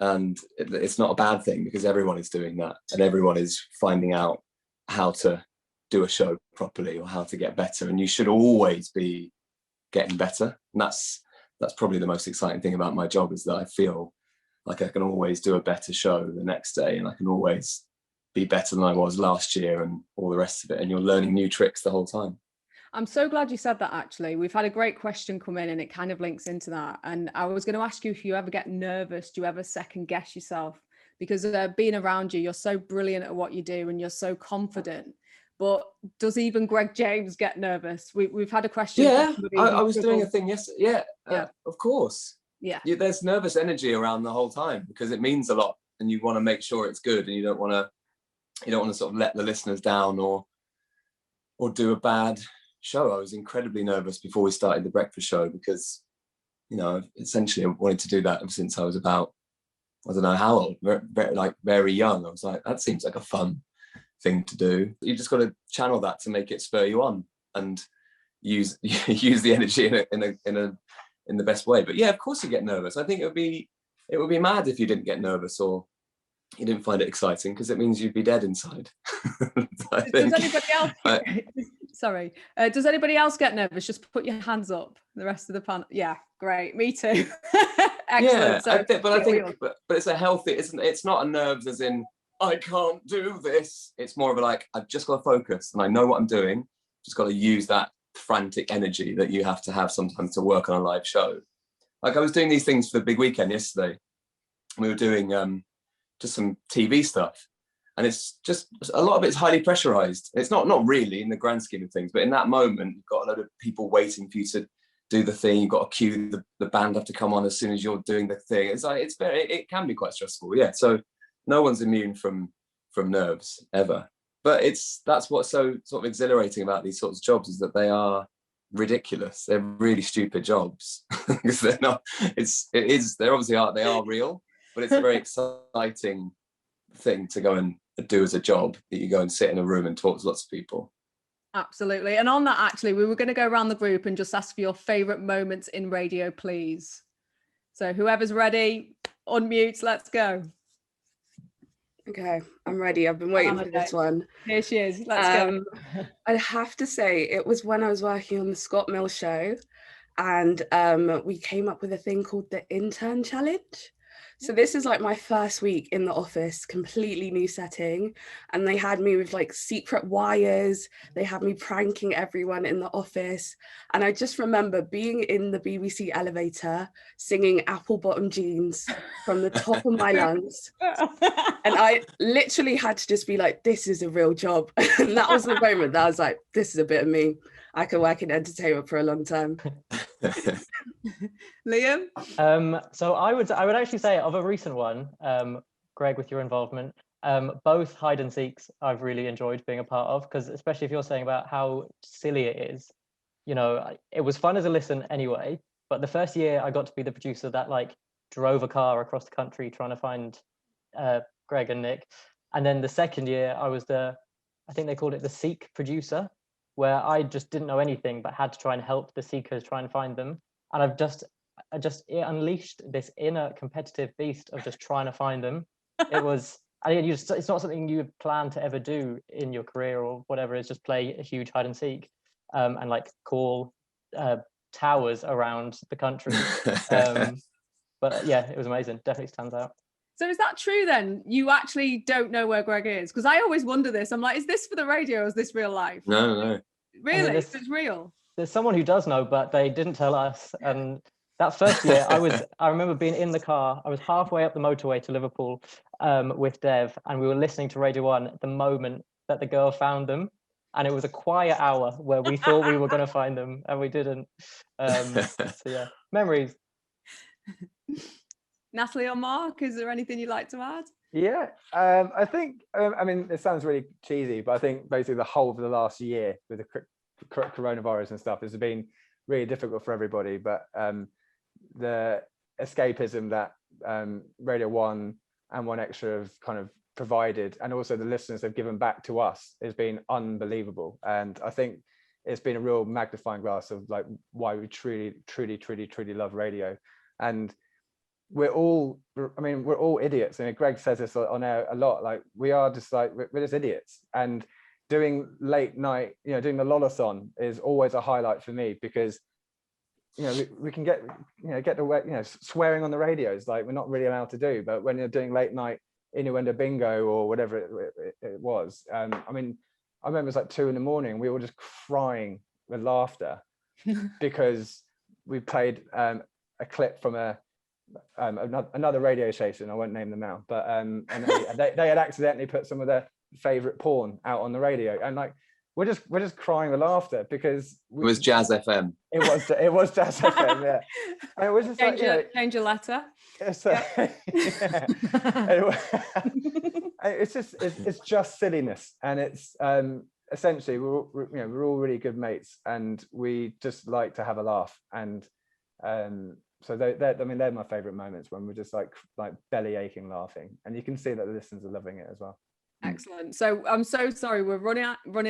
And it's not a bad thing, because everyone is doing that and everyone is finding out how to do a show properly or how to get better, and you should always be getting better. And that's probably the most exciting thing about my job, is that I feel like I can always do a better show the next day, and I can always be better than I was last year and all the rest of it. And you're learning new tricks the whole time. I'm so glad you said that, actually. We've had a great question come in and it kind of links into that. And I was going to ask you, if you ever get nervous, do you ever second guess yourself? Because being around you, you're so brilliant at what you do and you're so confident. But does even Greg James get nervous? We've had a question. Yeah, I was doing a thing yesterday. Of course. Yeah. There's nervous energy around the whole time because it means a lot, and you want to make sure it's good, and you don't want to sort of let the listeners down or do a bad show. I was incredibly nervous before we started the breakfast show because, essentially I wanted to do that ever since I was about, I don't know how old, very young. I was like, that seems like a fun thing to do. You just got to channel that to make it spur you on and use the energy in the best way. But yeah, of course you get nervous. I think it would be mad if you didn't get nervous or you didn't find it exciting, because it means you'd be dead inside. Does anybody else? Sorry. Does anybody else get nervous? Just put your hands up. The rest of the panel. Yeah, great. Me too. Excellent. Yeah, but it's a healthy. It's not a nerves as in I can't do this. It's more of a like, I've just got to focus and I know what I'm doing. Just got to use that frantic energy that you have to have sometimes to work on a live show. Like I was doing these things for the big weekend yesterday. We were doing just some TV stuff, and it's just a lot of it's highly pressurized. It's not really in the grand scheme of things, but in that moment you've got a load of people waiting for you to do the thing. You've got to cue the band have to come on as soon as you're doing the thing. It's like it can be quite stressful. Yeah, so no one's immune from nerves ever. But that's what's so sort of exhilarating about these sorts of jobs, is that they are ridiculous. They're really stupid jobs because they're not. They obviously are. They are real, but it's a very exciting thing to go and do as a job, that you go and sit in a room and talk to lots of people. Absolutely. And on that, actually, we were going to go around the group and just ask for your favorite moments in radio, please. So whoever's ready, unmute. Let's go. Okay, I'm ready. I've been waiting for this one. Here she is. Let's go. I'd have to say it was when I was working on the Scott Mill show, and we came up with a thing called the Intern Challenge. So this is like my first week in the office, completely new setting. And they had me with like secret wires. They had me pranking everyone in the office. And I just remember being in the BBC elevator, singing Apple Bottom Jeans from the top of my lungs. And I literally had to just be like, this is a real job. And that was the moment that I was like, this is a bit of me. I could work in entertainment for a long time. Liam? So I would actually say, of a recent one, Greg, with your involvement, both hide and seeks I've really enjoyed being a part of, because especially if you're saying about how silly it is, it was fun as a listen anyway, but the first year I got to be the producer that like drove a car across the country trying to find Greg and Nick. And then the second year I was I think they called it the Seek producer, where I just didn't know anything but had to try and help the seekers try and find them. And it unleashed this inner competitive beast of just trying to find them. It was, it's not something you plan to ever do in your career or whatever. It's just play a huge hide and seek and like call towers around the country. But yeah, it was amazing. Definitely stands out. So is that true then? You actually don't know where Greg is? Because I always wonder this. I'm like, is this for the radio or is this real life? No. Really? I mean, It's real? There's someone who does know, but they didn't tell us. And that first year, I remember being in the car. I was halfway up the motorway to Liverpool with Dev, and we were listening to Radio 1 at the moment that the girl found them. And it was a quiet hour where we thought we were going to find them, and we didn't. So yeah, memories. Natalie or Marc, is there anything you'd like to add? Yeah, I think, I mean, it sounds really cheesy, but I think basically the whole of the last year with the coronavirus and stuff has been really difficult for everybody. But the escapism that Radio 1 and 1Extra have kind of provided, and also the listeners have given back to us, has been unbelievable. And I think it's been a real magnifying glass of like why we truly love radio. And we're all idiots. I mean, Greg says this on air a lot, like we are just like, we're just idiots. And doing late night, doing the Lolathon is always a highlight for me, because we can get the swearing on the radio is like we're not really allowed to do, but when you're doing late night innuendo bingo or whatever it was, I mean, I remember it was like 2 a.m, we were just crying with laughter because we played a clip from another radio station. I won't name them out, but and they had accidentally put some of their favorite porn out on the radio, and like we're just crying with laughter because it was Jazz FM. It was Jazz FM, yeah. And it was just change your letter. It's, it's just silliness, and it's essentially we're all really good mates, and we just like to have a laugh. And so they're my favorite moments, when we're just like belly aching laughing, and you can see that the listeners are loving it as well. Excellent. So I'm so sorry, we're running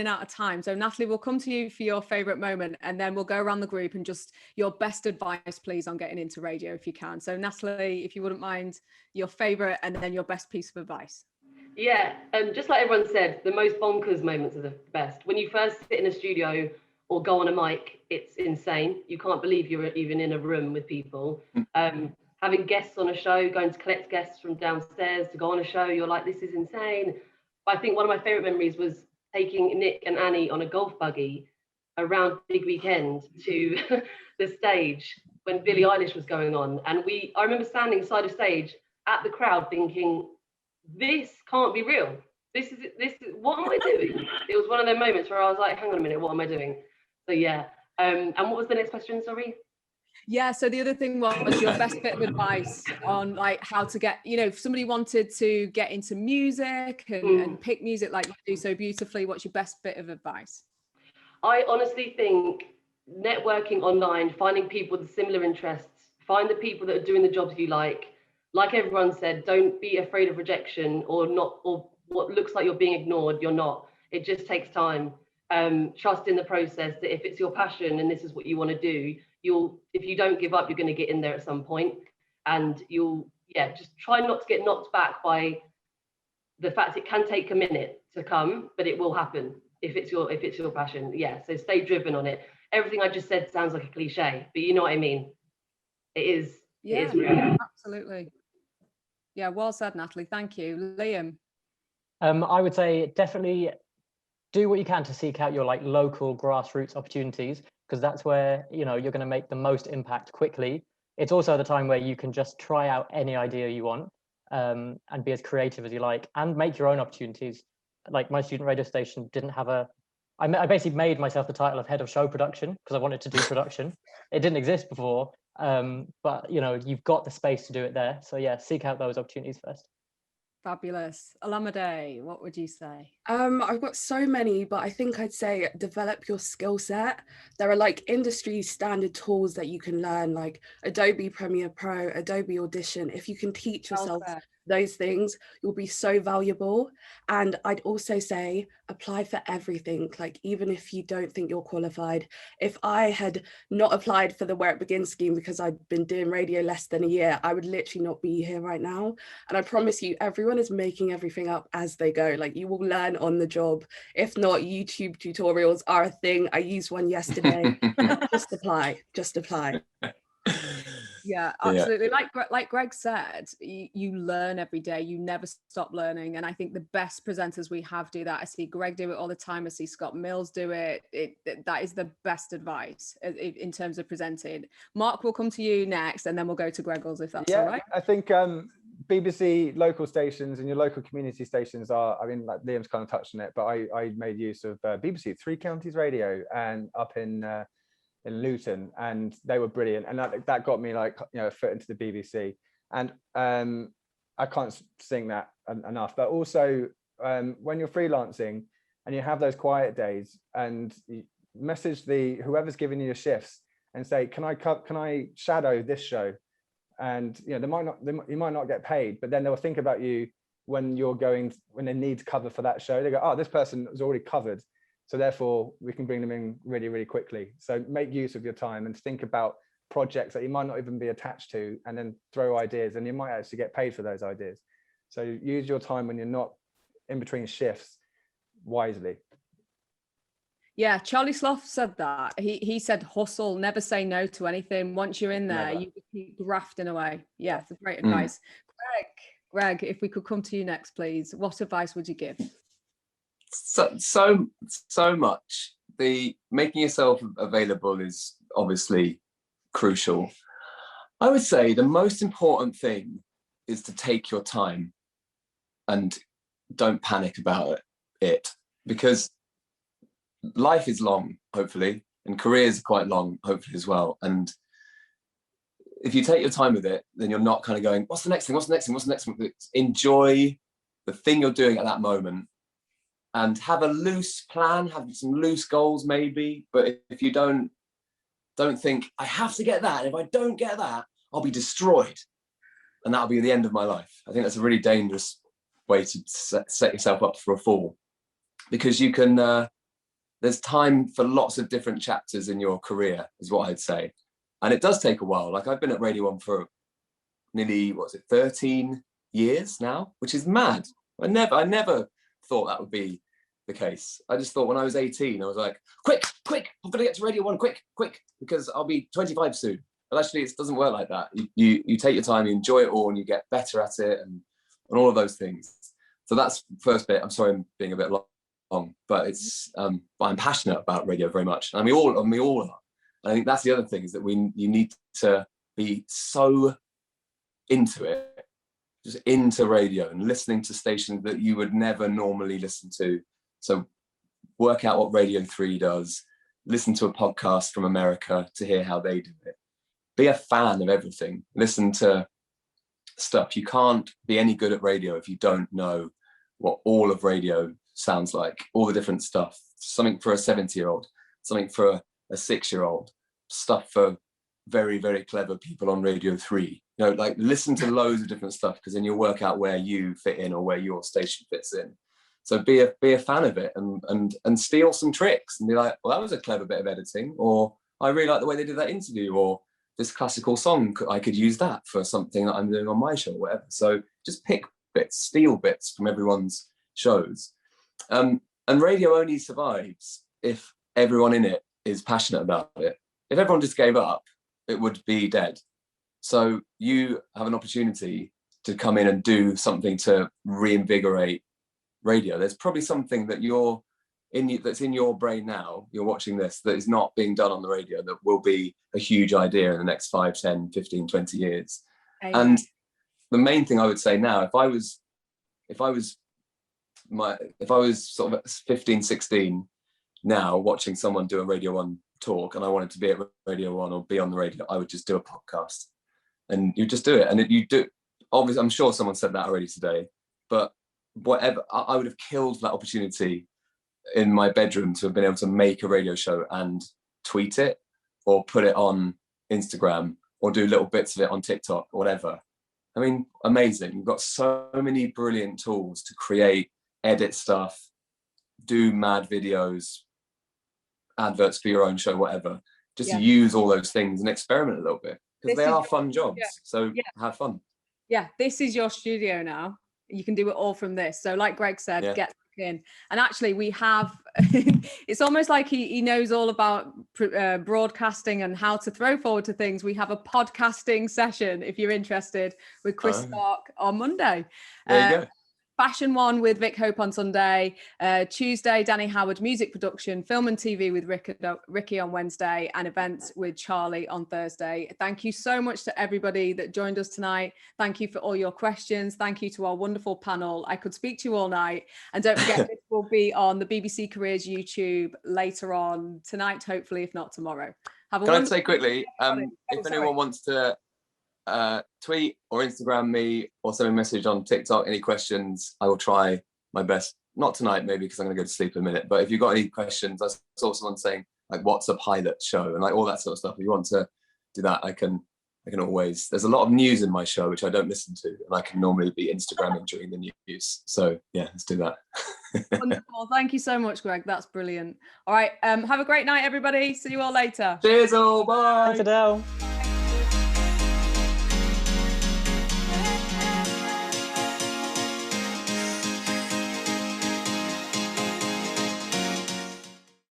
out of time. So Natalie, we'll come to you for your favorite moment, and then we'll go around the group and just your best advice, please, on getting into radio if you can. So Natalie, if you wouldn't mind, your favorite and then your best piece of advice. Yeah, just like everyone said, the most bonkers moments are the best. When you first sit in a studio or go on a mic, it's insane. You can't believe you're even in a room with people. Having guests on a show, going to collect guests from downstairs to go on a show, you're like, this is insane. But I think one of my favorite memories was taking Nick and Annie on a golf buggy around Big Weekend to the stage when Billie Eilish was going on. And I remember standing side of stage at the crowd thinking, this can't be real. This is what am I doing? It was one of those moments where I was like, hang on a minute, what am I doing? So yeah. And what was the next question, sorry? Yeah, so the other thing was your best bit of advice on like how to get, if somebody wanted to get into music and pick music like you do so beautifully, what's your best bit of advice? I honestly think networking online, finding people with similar interests, find the people that are doing the jobs you like everyone said, don't be afraid of rejection or what looks like you're being ignored, you're not. It just takes time. Trust in the process that if it's your passion and this is what you want to do, if you don't give up, you're going to get in there at some point, and just try not to get knocked back by the fact it can take a minute to come, but it will happen if it's your passion. Yeah, so stay driven on it. Everything I just said sounds like a cliche, but you know what I mean. It is. Yeah, it is really. Absolutely. Yeah, well said, Natalie. Thank you, Liam. I would say definitely do what you can to seek out your local grassroots opportunities, because that's where you're going to make the most impact quickly. It's also the time where you can just try out any idea you want and be as creative as you like and make your own opportunities. Like my student radio station didn't have I basically made myself the title of head of show production because I wanted to do production. It didn't exist before, but you've got the space to do it there. So yeah, seek out those opportunities first. Fabulous. Olamide, what would you say? I've got so many, but I think I'd say develop your skill set. There are like industry standard tools that you can learn, like Adobe Premiere Pro, Adobe Audition. If you can teach yourself those things, you'll be so valuable. And I'd also say apply for everything. Like, even if you don't think you're qualified, if I had not applied for the Where It Begins scheme because I'd been doing radio less than a year, I would literally not be here right now. And I promise you, everyone is making everything up as they go. Like, you will learn on the job. If not, YouTube tutorials are a thing. I used one yesterday. Just apply. Yeah, absolutely. Like Greg said, you learn every day. You never stop learning. And I think the best presenters we have do that. I see Greg do it all the time. I see Scott Mills do it. That is the best advice in terms of presenting. Marc, we'll come to you next, and then we'll go to Greggles, if that's all right. I think BBC local stations and your local community stations are, I mean, like Liam's kind of touched on it, but I made use of BBC Three Counties Radio and up in Luton, and they were brilliant, and that got me, like, you know, a foot into the BBC. And I can't sing that enough. But also when you're freelancing and you have those quiet days, and you message whoever's giving you your shifts and say, can I shadow this show? And you know, you might not get paid, but then they'll think about you when they need cover for that show. They go, oh, this person was already covered, so therefore we can bring them in really, really quickly. So make use of your time and think about projects that you might not even be attached to, and then throw ideas, and you might actually get paid for those ideas. So use your time when you're not in between shifts wisely. Yeah, Charlie Sloth said that. He said hustle, never say no to anything. Once you're in there, you keep grafting away. Yeah, it's great advice. Greg, if we could come to you next, please. What advice would you give? So much. The making yourself available is obviously crucial. I would say the most important thing is to take your time and don't panic about it, because life is long, hopefully, and careers are quite long, hopefully, as well. And if you take your time with it, then you're not kind of going, what's the next thing? What's the next thing? What's the next thing? Enjoy the thing you're doing at that moment, and have a loose plan, have some loose goals maybe. But if you don't think, I have to get that, and if I don't get that, I'll be destroyed, and that'll be the end of my life. I think that's a really dangerous way to set yourself up for a fall, because you can there's time for lots of different chapters in your career, is what I'd say. And it does take a while. Like, I've been at Radio 1 for nearly, 13 years now, which is mad. I never thought that would be the case. I just thought when I was 18, I was like, quick, I've got to get to Radio 1, quick, because I'll be 25 soon. But actually, it doesn't work like that. You take your time, you enjoy it all, and you get better at it, and all of those things. So that's the first bit. I'm sorry I'm being a bit long, but it's I'm passionate about radio very much, and we all are. And I think that's the other thing, is that you need to be so into it, just into radio and listening to stations that you would never normally listen to. So work out what Radio 3 does, listen to a podcast from America to hear how they do it. Be a fan of everything. Listen to stuff. You can't be any good at radio if you don't know what all of radio sounds like, all the different stuff. Something for a 70-year-old, something for a 6-year-old, stuff for very, very clever people on Radio 3. You know, like, listen to loads of different stuff, because then you'll work out where you fit in or where your station fits in. So be a fan of it, and steal some tricks and be like, well, that was a clever bit of editing, or I really like the way they did that interview, or this classical song, I could use that for something that I'm doing on my show, whatever. So just pick bits, steal bits from everyone's shows. And radio only survives if everyone in it is passionate about it. If everyone just gave up, it would be dead. So you have an opportunity to come in and do something to reinvigorate radio. There's probably something that that's in your brain now, you're watching this, that is not being done on the radio, that will be a huge idea in the next 5, 10, 15, 20 years. Amen. And the main thing I would say now, if I was sort of 15, 16 now, watching someone do a Radio 1 talk, and I wanted to be at Radio 1 or be on the radio, I would just do a podcast, and you just do it. And you do, obviously, I'm sure someone said that already today, but whatever, I would have killed that opportunity in my bedroom to have been able to make a radio show and tweet it or put it on Instagram or do little bits of it on TikTok or whatever. I mean, amazing. You've got so many brilliant tools to create, edit stuff, do mad videos, adverts for your own show, whatever. Just use all those things and experiment a little bit, because they are fun jobs. So have fun. Yeah, this is your studio now. You can do it all from this. So like Greg said, get in. And actually we have, it's almost like he knows all about broadcasting and how to throw forward to things. We have a podcasting session, if you're interested, with Chris Stark on Monday. There you go. Fashion one with Vic Hope on Sunday. Tuesday, Danny Howard music production, film and TV with Ricky on Wednesday, and events with Charlie on Thursday. Thank you so much to everybody that joined us tonight. Thank you for all your questions. Thank you to our wonderful panel. I could speak to you all night. And don't forget, this will be on the BBC Careers YouTube later on tonight, hopefully, if not tomorrow. Can I say quickly, if anyone wants to tweet or Instagram me or send me a message on TikTok, any questions, I will try my best. Not tonight, maybe, because I'm going to go to sleep in a minute. But if you've got any questions, I saw someone saying, like, what's a pilot show? And like all that sort of stuff. If you want to do that, I can always, there's a lot of news in my show, which I don't listen to. And I can normally be Instagramming during the news. So yeah, let's do that. Wonderful. Thank you so much, Greg. That's brilliant. All right. Have a great night, everybody. See you all later. Cheers all. Bye. Thanks, Adele.